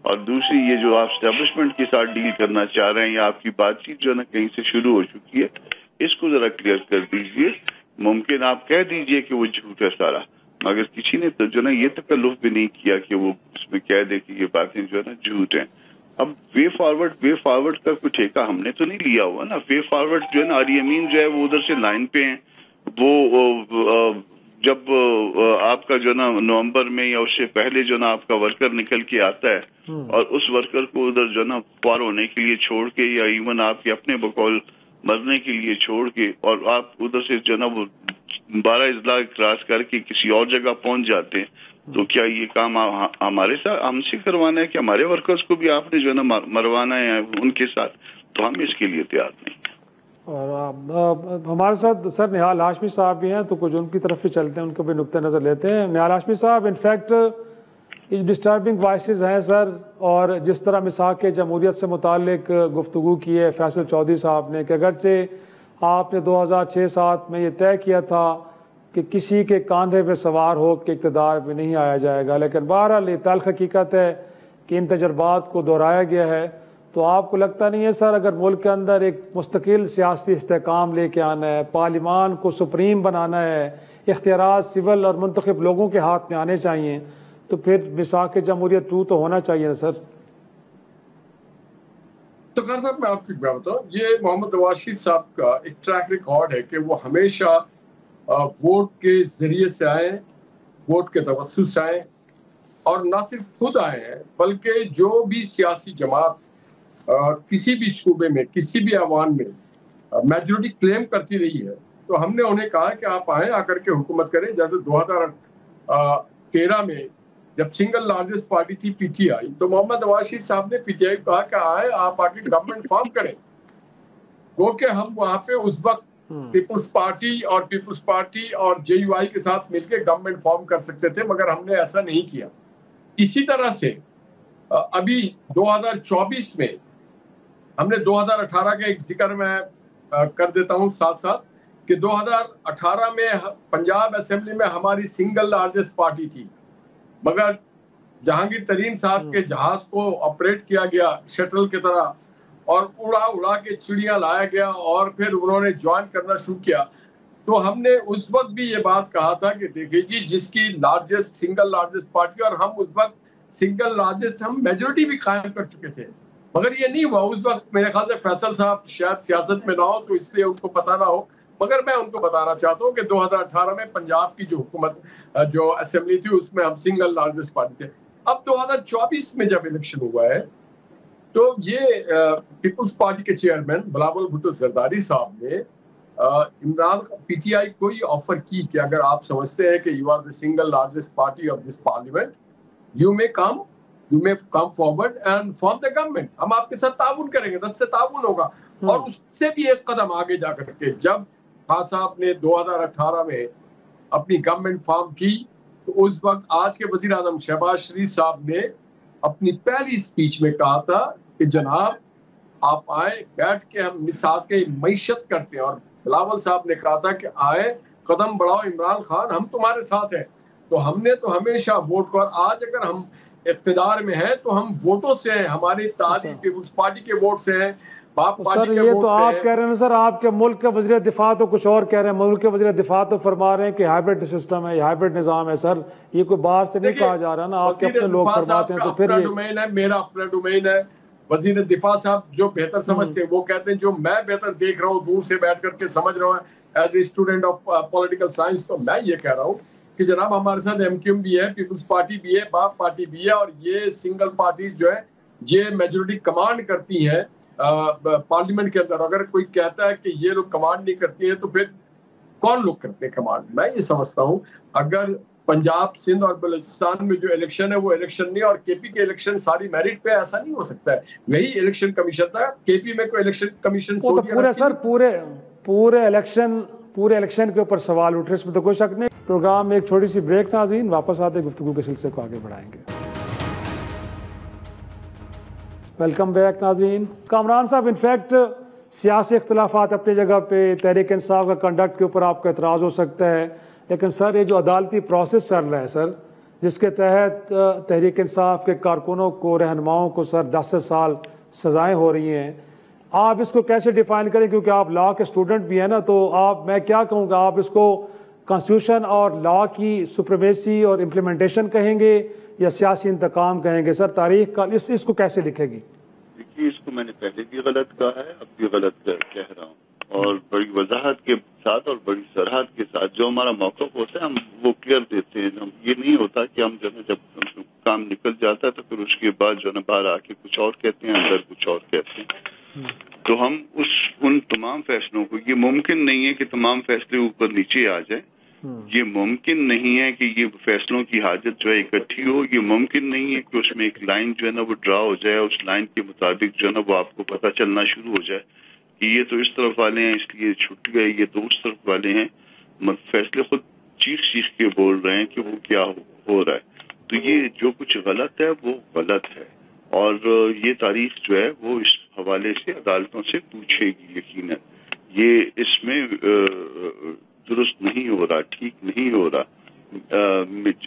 और दूसरी ये जो आप एस्टेब्लिशमेंट के साथ डील करना चाह रहे हैं, या आपकी बातचीत जो है ना कहीं से शुरू हो चुकी है, इसको जरा क्लियर कर दीजिए। मुमकिन आप कह दीजिए कि वो झूठ है सारा, मगर किसी ने तो जो ना ये तकल्लुफ भी नहीं किया कि वो उसमें कह दे कि ये बातें जो है ना झूठ हैं। अब वे फॉरवर्ड का कोई ठेका हमने तो नहीं लिया हुआ ना। वे फॉरवर्ड जो है ना अली अमीन जो है वो उधर से लाइन पे हैं, वो जब आपका जो ना नवंबर में या उससे पहले जो ना आपका वर्कर निकल के आता है और उस वर्कर को उधर जो ना पार होने के लिए छोड़ के, या इवन आपके अपने बकौल मरने के लिए छोड़ के, और आप उधर से जो ना वो 12 इजला क्रॉस करके किसी और जगह पहुंच जाते हैं, तो क्या ये काम हमारे साथ हमसे करवाना है कि हमारे वर्कर्स को भी आपने जो ना मरवाना है उनके साथ? तो हम इसके लिए तैयार नहीं। और हमारे साथ सर निहाल हाशमी साहब भी हैं, तो कुछ उनकी तरफ भी चलते हैं, उनको भी नुक्ते नज़र लेते हैं। निहाल हाशमी साहब, इनफैक्ट ये डिस्टर्बिंग वॉइसेस हैं सर, और जिस तरह मिसाक जमहूरियत से मुतालिक गुफ्तगू की है फैसल चौधरी साहब ने कि अगरचे आपने 2006-07 में ये तय किया था कि किसी के कांधे पे सवार हो के इक़्तिदार में नहीं आया जाएगा, लेकिन बहरहाल ये तल्ख़ हकीकत है कि इन तजर्बात को दोहराया गया है। तो आपको लगता नहीं है सर, अगर मुल्क के अंदर एक मुस्तकिल सियासी इस्तेहकाम लेके आना है, पार्लिमान को सुप्रीम बनाना है, इख्तियारात सिविल और मुंतखब लोगों के हाथ में आने चाहिए, तो फिर मिसाक जमहूरियत 2 तो होना चाहिए ना सर? तो खान साहब मैं आपको क्या बताऊं, ये मोहम्मद नवाज शरीफ साहब का एक ट्रैक रिकॉर्ड है कि वो हमेशा वोट के जरिए से आए, वोट के तवस्सुल से आए, और न सिर्फ खुद आए हैं बल्कि जो भी सियासी जमात किसी भी सूबे में किसी भी अवान में मेजॉरिटी क्लेम करती रही है, तो हमने उन्हें कहा कि आप आए, आकर के हुकूमत करें। जैसे 2013 में जब सिंगल लार्जेस्ट पार्टी थी PTI, तो मोहम्मद नवाज शरीफ साहब ने PTI को कहा कि आए आप आके गवर्नमेंट फॉर्म करें, क्योंकि हम वहाँ पे उस वक्त पीपुल्स पार्टी और JUI के साथ मिलकर गवर्नमेंट फॉर्म कर सकते थे, मगर हमने ऐसा नहीं किया। इसी तरह से अभी 2024 में हमने 2018 का एक जिक्र मैं कर देता हूं साथ साथ, कि 2018 में पंजाब असेंबली में हमारी सिंगल लार्जेस्ट पार्टी थी, मगर जहांगीर तरीन साहब के जहाज को ऑपरेट किया गया शटल की तरह और उड़ा उड़ा के चिड़िया लाया गया और फिर उन्होंने ज्वाइन करना शुरू किया। तो हमने उस वक्त भी ये बात कहा था कि देखिए जी, जिसकी लार्जेस्ट सिंगल लार्जेस्ट पार्टी, और हम उस वक्त सिंगल लार्जेस्ट हम मेजोरिटी भी कायम कर चुके थे, मगर ये नहीं हुआ। उस वक्त मेरे ख्याल से फैसल साहब शायद सियासत में ना हो तो इसलिए उनको पता ना हो, मगर मैं उनको बताना चाहता हूँ कि 2018 में पंजाब की जो हुकूमत जो असेंबली थी उसमें हम सिंगल लार्जेस्ट पार्टी थे। अब 2024 में जब इलेक्शन हुआ है तो ये पीपल्स पार्टी के चेयरमैन बिलावल भुट्टो जरदारी साहब ने इमरान पीटीआई को ये ऑफर की कि अगर आप समझते हैं कि you are the single largest party of this parliament, you may come forward and form the government, हम आपके साथ ताउन करेंगे, 10 से ताउन होगा। और उससे भी एक कदम आगे जाकर के जब खान साहब ने 2018 में अपनी गवर्नमेंट फॉर्म की तो उस वक्त आज के वजीर आजम शहबाज शरीफ साहब ने अपनी पहली स्पीच में कहा था कि जनाब आप आए, बैठ के हम मिसाल के मईशत करते हैं, और बिलावल साहब ने कहा था कि आए कदम बढ़ाओ इमरान खान, हम तुम्हारे साथ हैं। तो हमने तो हमेशा वोट को, और आज अगर हम इख्तिदार में हैं तो हम वोटों से हैं, हमारी तारीख पीपल्स पार्टी के वोट से हैं, बाप पार्टी सर के ये वोट तो से आप हैं। कह रहे हैं सर, आपके मुल्क के वज़ीर दिफा तो कुछ और कह रहे हैं। मुल्क के वज़ीर दिफा तो फरमा रहे हैं कि हाइब्रिड सिस्टम है, हाइब्रिड निज़ाम है। सर ये कोई बाहर से नहीं कहा जा रहा ना, आपके अपने लोग फरमाते हैं। तो फिर ये डोमेन है, मेरा अपना डोमेन है। वजीर दिफा साहब जो बेहतर समझते हैं वो कहते हैं, जो मैं बेहतर देख रहा हूँ दूर से बैठ करके समझ रहा हूँ as a student of political science, तो मैं ये कह रहा हूँ कि जनाब हमारे साथ एमक्यूएम भी है, पीपल्स पार्टी भी है, बाप पार्टी भी है, और ये सिंगल पार्टीज जो है ये मेजोरिटी कमांड करती हैं पार्लियामेंट के अंदर। अगर कोई कहता है कि ये लोग कमांड नहीं करती है तो फिर कौन लोग करते हैं कमांड? मैं ये समझता हूँ अगर पंजाब, सिंध और बलूचिस्तान में जो इलेक्शन है वो इलेक्शन नहीं, और केपी के इलेक्शन सारी मेरिट पे, ऐसा नहीं हो सकता है। वही इलेक्शन कमीशन था, केपी में कोई इलेक्शन कमीशन वो तो पूरे सर पूरे इलेक्शन के ऊपर सवाल उठ रहे, इसमें तो कोई शक नहीं। प्रोग्राम में एक छोटी सी ब्रेक था, नाज़रीन वापस आते गुफ्तगू के सिलसिले को आगे बढ़ाएंगे। वेलकम बैक नाज़रीन। कामरान साहब, इनफैक्ट सियासी इख्तलाफात अपनी जगह पे, तहरीक इंसाफ का कंडक्ट के ऊपर आपका एतराज़ हो सकता है, लेकिन सर ये जो अदालती प्रोसेस चल रहा है सर, जिसके तहत तहरीक इंसाफ के कारकुनों को, रहनुमाओं को सर 10 साल सज़ाएँ हो रही हैं, आप इसको कैसे डिफ़ाइन करें? क्योंकि आप लॉ के स्टूडेंट भी हैं ना, तो मैं क्या कहूँगा, आप इसको कॉन्स्टिट्यूशन और लॉ की सुप्रीमेसी और इम्प्लीमेंटेशन कहेंगे या सियासी इंतकाम कहेंगे? सर तारीख का इसको कैसे लिखेगी? देखिए, इसको मैंने पहले भी गलत कहा है, अब भी गलत कह रहा हूँ, और बड़ी वजाहत के साथ और बड़ी सरहद के साथ जो हमारा मौक़िफ़ होता है हम वो क्लियर देते हैं। हम ये नहीं होता कि हम जो है जब काम निकल जाता है तो फिर उसके बाद जो है बाहर आके कुछ और कहते हैं, अंदर कुछ और कहते हैं। तो हम उन तमाम फैसलों को, ये मुमकिन नहीं है कि तमाम फैसले ऊपर नीचे आ जाए, ये मुमकिन नहीं है कि ये फैसलों की हाजत जो है इकट्ठी हो, ये मुमकिन नहीं है कि उसमें एक लाइन जो है ना वो ड्रा हो जाए, उस लाइन के मुताबिक जो है ना वो आपको पता चलना शुरू हो जाए कि ये तो इस तरफ वाले हैं इसलिए छूट गए, ये तो उस तरफ वाले हैं। फैसले खुद चीख के बोल रहे हैं कि वो क्या हो रहा है। तो ये जो कुछ गलत है वो गलत है, और ये तारीख जो है वो इस हवाले से अदालतों से पूछेगी यकीनन। ये इसमें दुरुस्त नहीं हो रहा, ठीक नहीं हो रहा।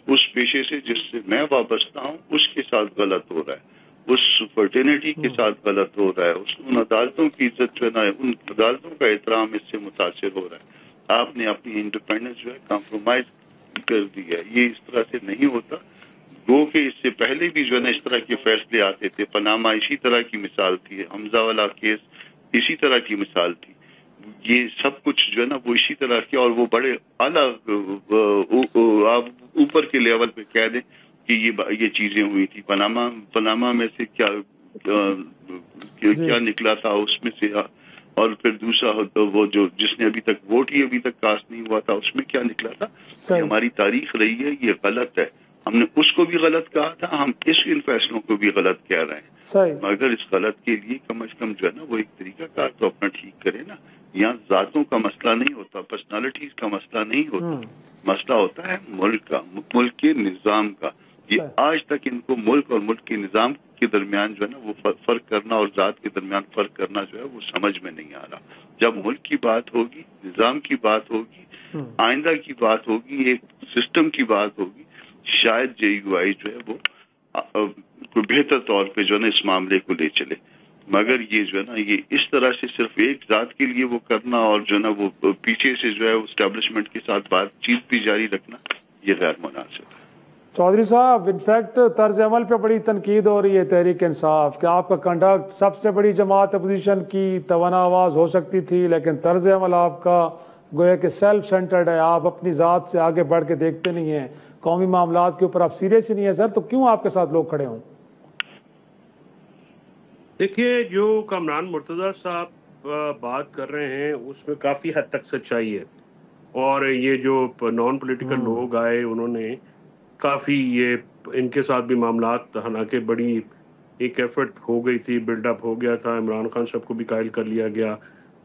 उस पेशे से जिससे मैं वाबस्ता हूँ उसके साथ गलत हो रहा है, उस फर्टिनिटी के साथ गलत हो रहा है, उन अदालतों की इज्जत जो है ना, उन अदालतों का एहतराम इससे मुतासिर हो रहा है। आपने अपनी इंडिपेंडेंस जो है कॉम्प्रोमाइज कर दी है, ये इस तरह से नहीं होता। गो के इससे पहले भी जो है ना इस तरह के फैसले आते थे, पनामा इसी तरह की मिसाल थी, हमजा वाला केस इसी तरह की मिसाल थी। ये सब कुछ जो है ना वो इसी तरह के, और वो बड़े अलग आप ऊपर के लेवल पे कह दें कि ये चीजें हुई थी। पनामा में से क्या निकला था उसमें से, और फिर दूसरा वो जो जिसने अभी तक वोट ही अभी तक कास्ट नहीं हुआ था उसमें क्या निकला था। ये हमारी तारीख रही है, ये गलत है। हमने उसको भी गलत कहा था, हम इन फैसलों को भी गलत कह रहे हैं। मगर इस गलत के लिए कम से कम जो है ना वो एक तरीका कार तो अपना ठीक करे ना। यहाँ जातों का मसला नहीं होता, पर्सनालिटीज का मसला नहीं होता, मसला होता है मुल्क का, मुल्क के निजाम का। ये आज तक इनको मुल्क और मुल्क के निजाम के दरमियान जो है ना वो फर्क करना और जात के दरमियान फर्क करना जो है वो समझ में नहीं आ रहा। जब मुल्क की बात होगी, निजाम की बात होगी, आइंदा की बात होगी, एक सिस्टम की बात होगी, शायद JUI जो है वो कोई बेहतर तौर पे जो है ना इस मामले को ले चले। मगर ये जो है ना ये इस तरह से सिर्फ एक जात के लिए वो करना और जो है ना वो पीछे से जो है एस्टेब्लिशमेंट के साथ बातचीत भी जारी रखना, ये गैर मुनासिब है। चौधरी साहब, इनफैक्ट तर्ज अमल पे बड़ी तनकीद हो रही है तहरीक इंसाफ कि आपका कंडक्ट सबसे बड़ी जमात अपोजिशन की तवाना आवाज़ हो सकती थी, लेकिन तर्ज अमल आपका गोया कि सेल्फ सेंटर्ड है, आप अपनी ज़ात से आगे बढ़ के देखते नहीं हैं, कौमी मामलात के ऊपर आप सीरियस ही नहीं है। सर, तो क्यों आपके साथ लोग खड़े हों? देखिए, जो कामरान मुर्तज़ा साहब बात कर रहे हैं उसमें काफ़ी हद तक सच्चाई है, और ये जो नॉन पॉलिटिकल लोग आए उन्होंने काफ़ी ये इनके साथ भी मामलात, हालांकि बड़ी एक एफर्ट हो गई थी, बिल्डअप हो गया था, इमरान खान साहब को भी कायल कर लिया गया,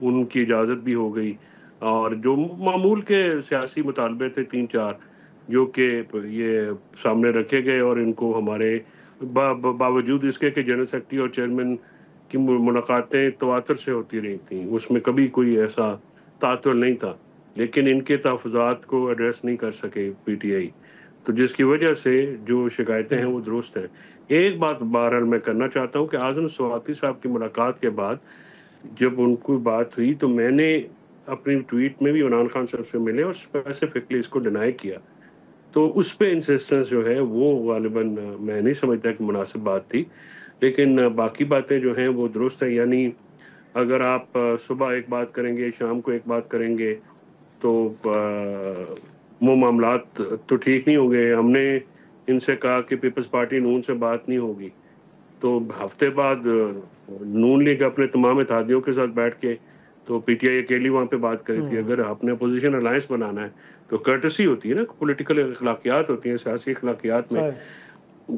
उनकी इजाज़त भी हो गई, और जो मामूल के सियासी मुतालबे थे 3-4 जो कि ये सामने रखे गए, और इनको हमारे बावजूद इसके कि जनरल सेक्रेटरी और चेयरमैन की मुलाकातें तवातर से होती रही थी, उसमें कभी कोई ऐसा तातुल नहीं था, लेकिन इनके तहफ़्फ़ुज़ात को एड्रेस नहीं कर सके PTI, तो जिसकी वजह से जो शिकायतें हैं वो दुरुस्त हैं। एक बात बहरहाल मैं करना चाहता हूँ कि आज़म स्वाति साहब की मुलाकात के बाद जब उनको बात हुई तो मैंने अपनी ट्वीट में भी इमरान खान साहब से मिले और स्पेसिफिकली इसको डिनाई किया, तो उस पर इंसिस्टेंस जो है वो गालिबन मैं नहीं समझता कि मुनासिब बात थी, लेकिन बाकी बातें जो हैं वो दुरुस्त है। यानी अगर आप सुबह एक बात करेंगे, शाम को एक बात करेंगे, तो वो मामलात तो ठीक नहीं होंगे। हमने इनसे कहा कि पीपल्स पार्टी नून से बात नहीं होगी, तो हफ्ते बाद नून लीग अपने तमाम इत्तेहादियों के साथ बैठ के तो PTI अकेली वहाँ पे बात करी थी। अगर आपने अपोजिशन अलायंस बनाना है तो कर्टसी होती है ना, पॉलिटिकल अखलाकियात होती हैं, सियासी अखलाकियात में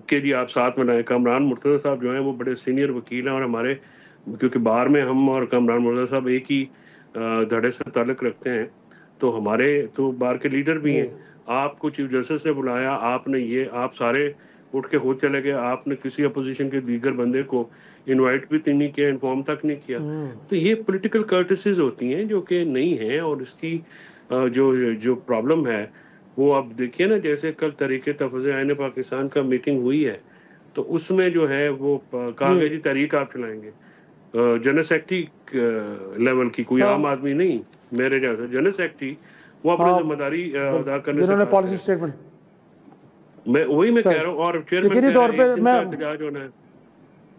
के लिए आप साथ बनाएं। कामरान मुर्तज़ा साहब जो हैं वो बड़े सीनियर वकील हैं, और हमारे क्योंकि बाहर में हम और कामरान मुर्तज़ा साहब एक ही धड़े से ताल्लुक़ रखते हैं, तो हमारे तो बार के लीडर भी हैं। आपको चीफ जस्टिस ने बुलाया, आपने ये आप सारे उठ के खुद चले गए, आपने किसी अपोजिशन के दीगर बंदे को इनवाइट भी नहीं किया, इन्फॉर्म तक नहीं किया। तो ये पॉलिटिकल कर्टसीज होती हैं जो कि नहीं हैं, और इसकी जो प्रॉब्लम है वो आप देखिए ना, जैसे कल तहरीक तहफ़्फ़ुज़ आईन पाकिस्तान का मीटिंग हुई है, तो उसमें जो है वो कहा गया जी तहरीक आप चलाएंगे, जनरल सेक्रेटरी लेवल की, कोई आम आदमी नहीं, मेरे जैसा जनरल सेक्रेटरी, वो अपनी जिम्मेदारी अदा करने से पॉलिसी स्टेटमेंट मैं कह रहा हूँ, और चेयरमैन तौर पे एहतजाज होना है,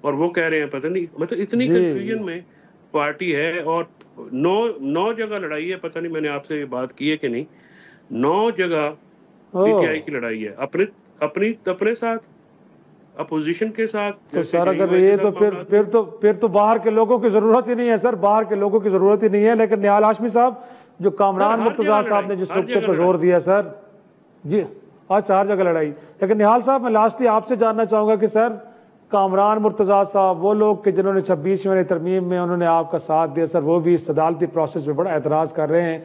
और वो कह रहे हैं पता नहीं, मतलब इतनी कंफ्यूजन में पार्टी है, और 9 जगह लड़ाई है, पता नहीं मैंने आपसे ये बात की है कि नहीं, 9 जगह PTI की लड़ाई है अपने साथ, अपोजिशन के साथ। तो सर अगर ये तो फिर तो बाहर के लोगों की जरूरत ही नहीं है सर, बाहर के लोगों की जरूरत ही नहीं है। लेकिन निहाल हाशमी साहब, जो कामरान मुर्तज़ा साहब ने जिस नुक्ते पर जोर दिया सर जी, आज 4 जगह लड़ाई। लेकिन निहाल साहब, मैं लास्टली आपसे जानना चाहूँगा कि सर कामरान मुर्तज़ा साहब वो लोग कि जिन्होंने 26वें तरमीम में उन्होंने आपका साथ दिया, सर वो भी इस अदालती प्रोसेस में बड़ा एतराज़ कर रहे हैं,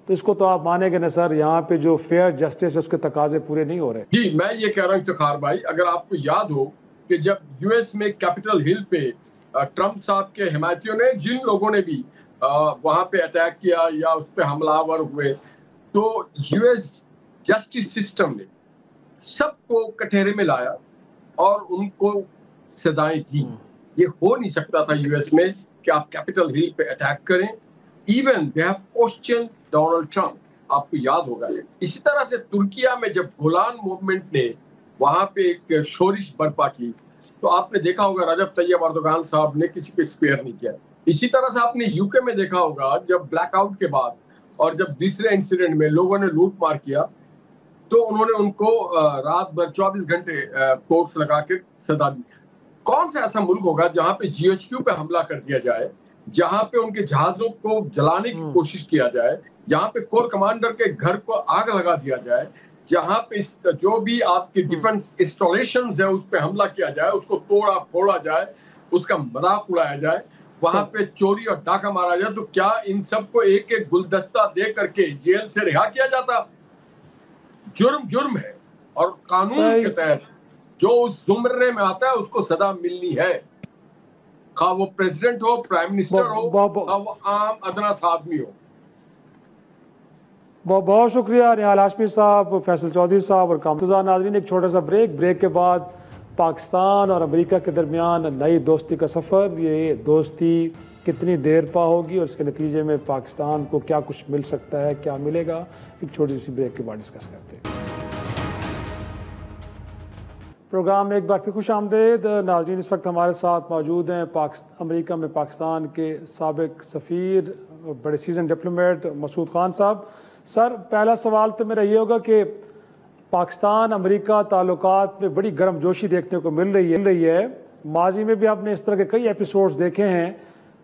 तो इसको तो आप मानेंगे ना सर, यहाँ पे जो फेयर जस्टिस है उसके तकाजे पूरे नहीं हो रहे। जी, मैं ये कह रहा हूँ इफ्तिखार भाई, अगर आपको याद हो कि जब US में कैपिटल हिल पे ट्रंप साहब के हिमायतियों ने, जिन लोगों ने भी वहाँ पे अटैक किया या उस पर हमलावर हुए, तो US जस्टिस सिस्टम ने सबको कटहरे में लाया और उनको सदाएं दी। ये हो नहीं सकता था US में कि आप कैपिटल हिल पे अटैक करें। Even they have question Donald Trump, आपको याद होगा। इसी तरह से तुर्किया में जब गोलान मूवमेंट ने वहां पे एक शोरिश बर्पा की, तो आपने देखा होगा रजब तैयब अर्दोगान साहब ने किसी पे स्पेयर नहीं किया। इसी तरह से आपने यूके में देखा होगा, जब ब्लैकआउट के बाद और जब दूसरे इंसिडेंट में लोगों ने लूट मार किया, तो उन्होंने उनको रात भर 24 घंटे कोर्ट्स लगा के सजा दी। कौन सा ऐसा मुल्क होगा जहां पे GHQ पे हमला कर दिया जाए, जहां पे उनके जहाजों को जलाने की कोशिश किया जाए, जहां पे कोर कमांडर के घर को आग लगा दिया जाए, जहां पे जो भी आपके डिफेंस इंस्टॉलेशंस है उस पे हमला किया जाए, उसको तोड़ा फोड़ा जाए, उसका मजाक उड़ाया जाए, वहां पे चोरी और डाका मारा जाए, तो क्या इन सबको एक एक गुलदस्ता दे करके जेल से रिहा किया जाता? जुर्म जुर्म है, और कानून के तहत जो उस जुमरे में आता है उसको सदा मिलनी है, खा वो प्रेसिडेंट हो, प्राइम मिनिस्टर हो, खा वो आम अदनास आदमी हो। बहुत शुक्रिया निहाल हाशमी साहब, फैसल चौधरी साहब और कामतुजा। नाज़रीन, एक छोटा सा ब्रेक के बाद पाकिस्तान और अमेरिका के दरमियान नई दोस्ती का सफ़र, ये दोस्ती कितनी देर पा होगी और इसके नतीजे में पाकिस्तान को क्या कुछ मिल सकता है, क्या मिलेगा, एक छोटी सी ब्रेक के बाद डिस्कस करते हैं। प्रोग्राम में एक बार फिर खुश आमदेद। नाज़रीन, इस वक्त हमारे साथ मौजूद हैं अमेरिका में पाकिस्तान के साबिक सफ़ीर, बड़े सीजन डिप्लोमेट मसूद खान साहब। सर, पहला सवाल तो मेरा ये होगा कि पाकिस्तान अमेरिका ताल्लुकात में बड़ी गर्मजोशी देखने को मिल रही है। माजी में भी आपने इस तरह के कई एपिसोड्स देखे हैं,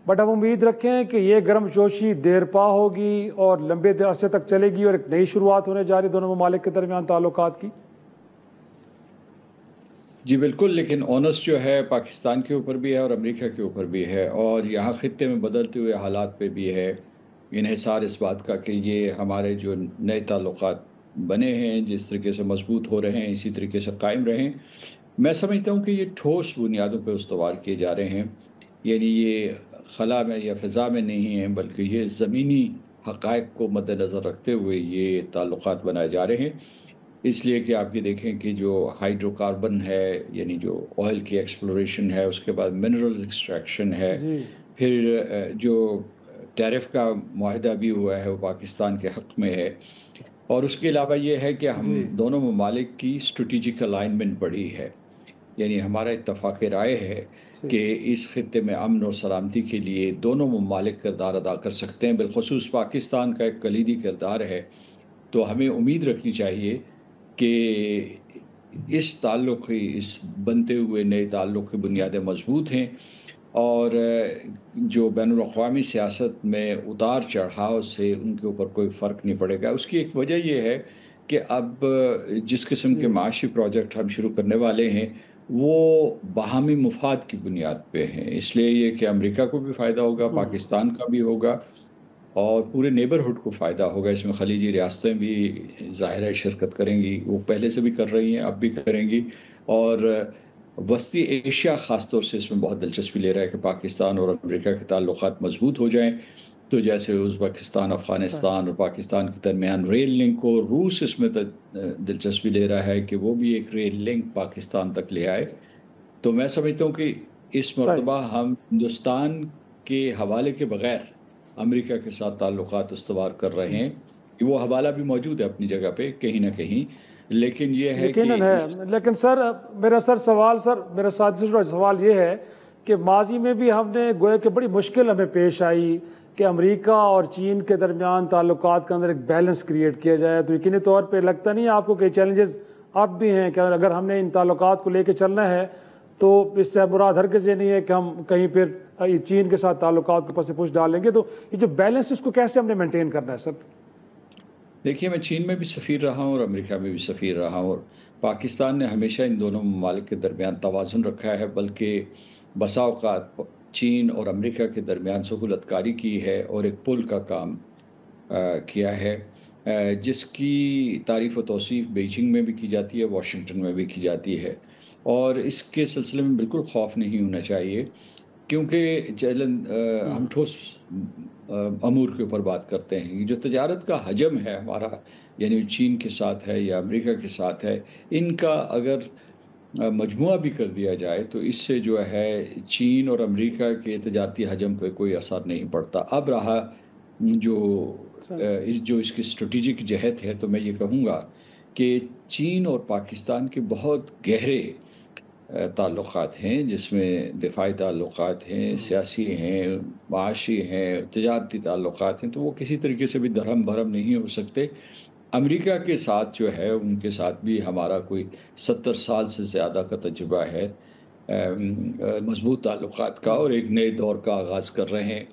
बट हम उम्मीद रखें हैं कि ये गर्मजोशी देर पा होगी और लंबे अरसे तक चलेगी और एक नई शुरुआत होने जा रही दोनों ममालिक के दरमियान ताल्लुकात की। जी बिल्कुल, लेकिन ओनस जो है पाकिस्तान के ऊपर भी है और अमेरिका के ऊपर भी है, और यहाँ ख़ित्ते में बदलते हुए हालात पे भी है इन्हिसार इस बात का कि ये हमारे जो नए ताल्लुकात बने हैं जिस तरीके से मजबूत हो रहे हैं इसी तरीके से कायम रहें। मैं समझता हूँ कि ये ठोस बुनियादों पर उस्तवार किए जा रहे हैं, यानी ये खला में या फ़िज़ा में नहीं है, बल्कि ये ज़मीनी हक़ाइक़ को मद्देनज़र रखते हुए ये ताल्लुकात बनाए जा रहे हैं। इसलिए कि आप ये देखें कि जो हाइड्रोकार्बन है, यानी जो ऑयल की एक्सप्लोरेशन है, उसके बाद मिनरल एक्सट्रैक्शन है, फिर जो टैरिफ का मुआहदा भी हुआ है वो पाकिस्तान के हक़ में है, और उसके अलावा ये है कि हम दोनों ममालिक की स्ट्रेटिजिक अलाइनमेंट बढ़ी है, यानी हमारा इत्तफ़ाक़ राय है कि इस ख़ित्ते में अमन और सलामती के लिए दोनों ममालिक किरदार अदा कर सकते हैं। बिलख़ुसूस पाकिस्तान का एक कलीदी किरदार है, तो हमें उम्मीद रखनी चाहिए कि इस ताल्लुक़ की, इस बनते हुए नए ताल्लुक़ की बुनियादें मज़बूत हैं और जो बैनुल-अक़वामी सियासत में उतार चढ़ाव से उनके ऊपर कोई फ़र्क नहीं पड़ेगा। उसकी एक वजह यह है कि अब जिस किस्म के माशी प्रोजेक्ट हम शुरू करने वाले हैं वो बाहमी मुफाद की बुनियाद पे हैं, इसलिए ये कि अमेरिका को भी फ़ायदा होगा, पाकिस्तान का भी होगा और पूरे नेबरहुड को फ़ायदा होगा। इसमें खलीजी रियासतें भी ज़ाहिर है शिरकत करेंगी, वो पहले से भी कर रही हैं, अब भी करेंगी, और वस्ती एशिया ख़ास तौर से इसमें बहुत दिलचस्पी ले रहा है कि पाकिस्तान और अमेरिका के ताल्लुकात मजबूत हो जाएं। तो जैसे उज़्बेकिस्तान, अफ़गानिस्तान और पाकिस्तान के दरमियान रेल लिंक को, रूस इसमें दिलचस्पी ले रहा है कि वो भी एक रेल लिंक पाकिस्तान तक ले आए। तो मैं समझता हूँ कि इस मरतबा हम हिंदुस्तान के हवाले के बग़ैर अमेरिका के साथ ताल्लुकात इस्तवार कर रहे हैं। वो हवाला भी मौजूद है अपनी जगह पे कहीं ना कहीं, लेकिन ये है कि लेकिन मेरा साथ से सवाल ये है कि माजी में भी हमने गोया कि बड़ी मुश्किल हमें पेश आई कि अमेरिका और चीन के दरमियान ताल्लुकात के अंदर एक बैलेंस क्रिएट किया जाए। तो यकीनी तौर पे लगता नहीं आपको कि चैलेंजेस अब भी हैं कि अगर हमने इन ताल्लुकात को लेके चलना है तो इससे मुराद हरगिज़ ये नहीं है कि हम कहीं फिर चीन के साथ ताल्लुकात के पस पुश डालेंगे। तो ये जो बैलेंस इसको कैसे हमने मेंटेन करना है सर? देखिए, मैं चीन में भी सफ़ीर रहा हूँ और अमेरिका में भी सफ़ीर रहा हूँ, और पाकिस्तान ने हमेशा इन दोनों ममालिक के दरमियान तवाज़ुन रखा है, बल्कि बसा औक़ात चीन और अमेरिका के दरमियान सहूलतकारी की है और एक पुल का काम किया है, जिसकी तारीफ़ व तौसीफ़ बीजिंग में भी की जाती है, वाशिंगटन में भी की जाती है, और इसके सिलसिले में बिल्कुल खौफ नहीं होना चाहिए, क्योंकि हम ठोस अमूर के ऊपर बात करते हैं। जो तजारत का हजम है हमारा, यानी चीन के साथ है या अमेरिका के साथ है, इनका अगर मजमुआ भी कर दिया जाए तो इससे जो है चीन और अमेरिका के तजारती हजम पर कोई असर नहीं पड़ता। अब रहा जो इसकी स्ट्रेटिजिक जहत है, तो मैं ये कहूँगा कि चीन और पाकिस्तान के बहुत गहरे ताल्लुकात हैं, जिसमें दिफाई ताल्लुकात हैं, सियासी हैं, माशी हैं, तजारती ताल्लुकात हैं, तो वो किसी तरीके से भी दरहम भरम नहीं हो सकते। अमेरिका के साथ जो है उनके साथ भी हमारा कोई 70 साल से ज़्यादा का तजुर्बा है मजबूत ताल्लुकात का, और एक नए दौर का आगाज़ कर रहे हैं।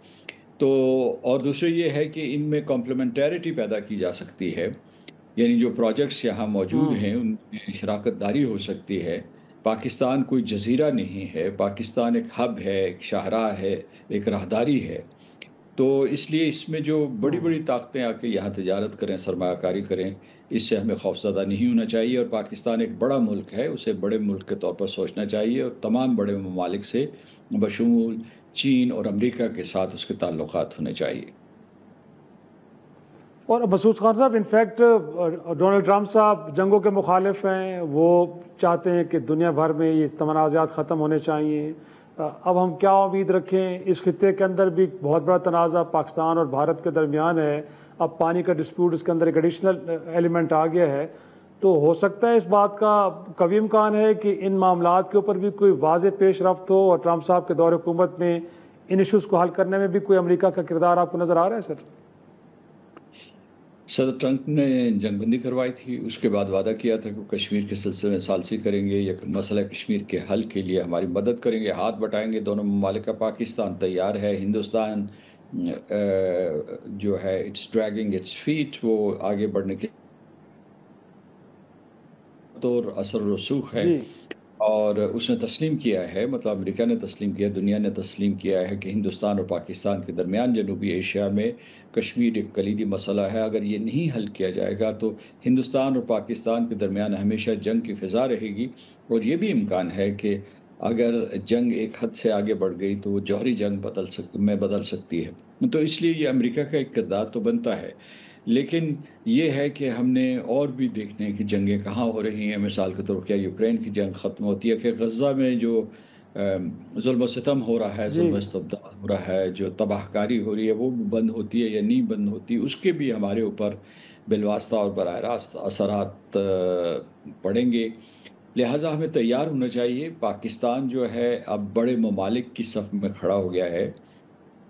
तो और दूसरे ये है कि इनमें कॉम्प्लीमेंटरिटी पैदा की जा सकती है, यानी जो प्रोजेक्ट्स यहाँ मौजूद हैं उनमें शराकत दारी हो सकती है। पाकिस्तान कोई जजीरा नहीं है, पाकिस्तान एक हब है, एक शाहराह है, एक राहदारी है। तो इसलिए इसमें जो बड़ी बड़ी ताकतें आके यहाँ तजारत करें, सरमायाकारी करें, इससे हमें खौफज़दा नहीं होना चाहिए। और पाकिस्तान एक बड़ा मुल्क है, उसे बड़े मुल्क के तौर पर सोचना चाहिए और तमाम बड़े ममालिक से बशमूल चीन और अमेरिका के साथ उसके ताल्लुकात होने चाहिए। और मसूद खान साहब, इनफैक्ट डोनाल्ड ट्रंप साहब जंगों के मुखालिफ हैं, वो चाहते हैं कि दुनिया भर में ये तनाज़ात ख़त्म होने चाहिए। अब हम क्या उम्मीद रखें? इस खित्ते के अंदर भी बहुत बड़ा तनाज़ा पाकिस्तान और भारत के दरमियान है। अब पानी का डिस्प्यूट, इसके अंदर एक एडिशनल एलिमेंट आ गया है, तो हो सकता है इस बात का कभी इम्कान है कि इन मामलात के ऊपर भी कोई वाज़ेह पेश रफ्त हो और ट्रंप साहब के दौर हुकूमत में इन इशूज़ को हल करने में भी कोई अमेरिका का किरदार आपको नज़र आ रहा है? सदर ट्रंप ने जंगबंदी करवाई थी, उसके बाद वादा किया था कि कश्मीर के सिलसिले में सालसी करेंगे या मसला कश्मीर के हल के लिए हमारी मदद करेंगे, हाथ बटाएंगे दोनों ममालिक का। पाकिस्तान तैयार है, हिंदुस्तान जो है इट्स ड्रैगिंग इट्स फीट, वो आगे बढ़ने के तो असर रसूख है। और उसने तस्लीम किया है, मतलब अमेरिका ने तस्लीम किया, दुनिया ने तस्लीम किया है कि हिंदुस्तान और पाकिस्तान के दरमियान जनूबी एशिया में कश्मीर एक कलीदी मसला है। अगर ये नहीं हल किया जाएगा तो हिंदुस्तान और पाकिस्तान के दरमियान हमेशा जंग की फ़िज़ा रहेगी। और ये भी इम्कान है कि अगर जंग एक हद से आगे बढ़ गई तो वो जौहरी जंग बदल सकती है। तो इसलिए ये अमेरिका का एक किरदार तो बनता है, लेकिन ये है कि हमने और भी देखने हैं कि जंगें कहाँ हो रही हैं। मिसाल के तौर पर क्या यूक्रेन की जंग ख़त्म होती है, कि गज़ा में जो जुल्म सितम हो रहा है, जुल्म इस्तब्दाद हो रहा है, जो तबाहकारी हो रही है, वो बंद होती है या नहीं बंद होती, उसके भी हमारे ऊपर बिलवास्ता और बराह रास्त असरात पड़ेंगे। लिहाजा हमें तैयार होना चाहिए। पाकिस्तान जो है अब बड़े ममालिक की सफ़ में खड़ा हो गया है,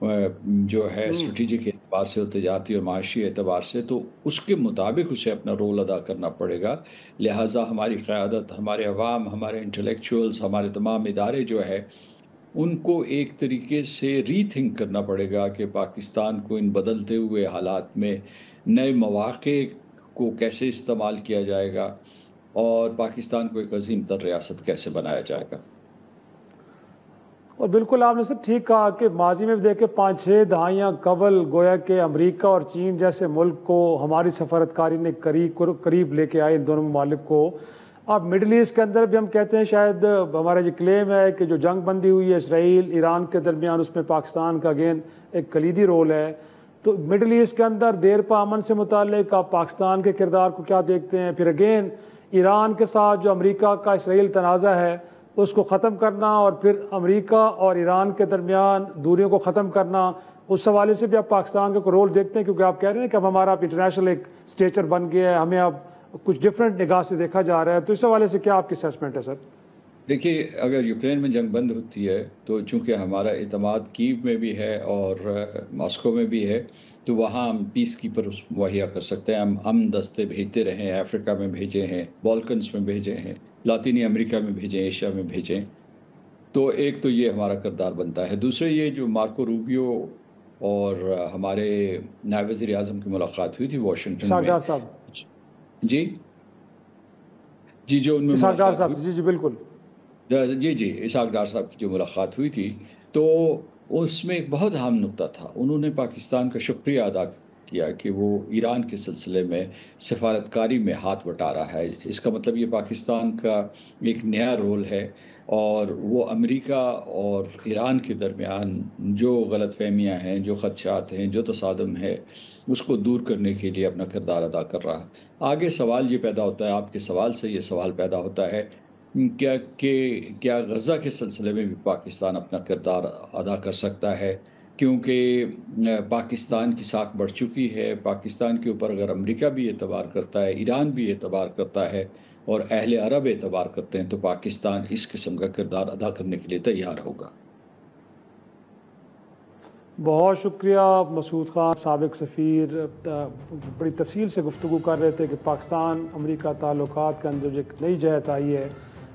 जो है स्ट्रेटेजिक एतबार से और तजारती और माशी एतबार से, तो उसके मुताबिक उसे अपना रोल अदा करना पड़ेगा। लिहाजा हमारी क़यादत, हमारे अवाम, हमारे इंटेलेक्चुअल्स, हमारे तमाम इदारे जो है उनको एक तरीके से रीथिंक करना पड़ेगा कि पाकिस्तान को इन बदलते हुए हालात में नए मौक़े को कैसे इस्तेमाल किया जाएगा और पाकिस्तान को एक अजीम तर रियासत कैसे बनाया जाएगा। और बिल्कुल आपने सर ठीक कहा कि माजी में भी देखे 5-6 दहाइयाँ कबल गोया के अमेरिका और चीन जैसे मुल्क को हमारी सफारतकारी ने करीब लेके आए इन दोनों ममालिक को। अब मिडल ईस्ट के अंदर भी हम कहते हैं, शायद हमारा ये क्लेम है कि जो जंग बंदी हुई है इसराइल ईरान के दरमियान, उसमें पाकिस्तान का अगेन एक कलीदी रोल है। तो मिडल ईस्ट के अंदर देर पा अमन से मुताल्लिक आप पाकिस्तान के किरदार को क्या देखते हैं? फिर अगेन ईरान के साथ जो अमेरिका का इसराइल तनाज़ा है उसको ख़त्म करना और फिर अमेरिका और ईरान के दरमियान दूरियों को ख़त्म करना, उस हवाले से भी आप पाकिस्तान का रोल देखते हैं? क्योंकि आप कह रहे हैं कि अब हमारा इंटरनेशनल एक स्टेचर बन गया है, हमें अब कुछ डिफरेंट निगाह से देखा जा रहा है, तो इस हवाले से क्या आपकी असेसमेंट है सर? देखिए, अगर यूक्रेन में जंग बंद होती है तो चूँकि हमारा एतमाद कीव में भी है और मॉस्को में भी है, तो वहाँ हम पीस कीपर मुहैया कर सकते हैं। हम अमन दस्ते भेजते रहे हैं, अफ्रीका में भेजे हैं, बाल्कन्स में भेजे हैं, लातीनी अमेरिका में भेजें, एशिया में भेजें। तो एक तो ये हमारा किरदार बनता है। दूसरे, ये जो मार्को रूबियो और हमारे नायब वज़ीर आज़म की मुलाकात हुई थी वाशिंगटन में, जी जो उनमें जी बिल्कुल जी इसहाक डार साहब की जो मुलाकात हुई थी, तो उसमें एक बहुत अहम नुक्ता था। उन्होंने पाकिस्तान का शुक्रिया अदा किया कि वो ईरान के सिलसिले में सफारतकारी में हाथ बटा रहा है। इसका मतलब ये पाकिस्तान का एक नया रोल है और वो अमेरिका और ईरान के दरमियान जो गलतफहमियाँ हैं, जो ख़दशात हैं, जो तसादम है, उसको दूर करने के लिए अपना किरदार अदा कर रहा है। आगे सवाल ये पैदा होता है, आपके सवाल से ये सवाल पैदा होता है क्या गज़ा के सिलसिले में भी पाकिस्तान अपना किरदार अदा कर सकता है? क्योंकि पाकिस्तान की साख बढ़ चुकी है। पाकिस्तान के ऊपर अगर अमेरिका भी एतबार करता है, ईरान भी एतबार करता है और अहले अरब एतबार करते हैं, तो पाकिस्तान इस किस्म का किरदार अदा करने के लिए तैयार होगा। बहुत शुक्रिया मसूद खान, साबिक सफ़ीर, बड़ी तफसील से गुफ्तगू कर रहे थे कि पाकिस्तान अमेरिका ताल्लुकात के अंदर जो एक नई जहत आई है,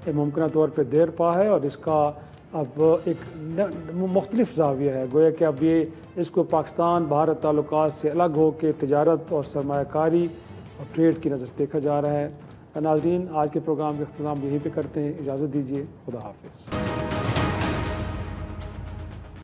ये मुमकिन तौर पर देर पा है और इसका अब एक मुख्तलिफ ज़ाविया है। गोया कि अब ये इसको पाकिस्तान भारत ताल्लुकात से अलग हो के तिजारत और सरमायाकारी और ट्रेड की नज़र से देखा जा रहा है। नाज़रीन, आज के प्रोग्राम का इख्तिताम यहीं पे करते हैं। इजाज़त दीजिए, खुदा हाफिज़।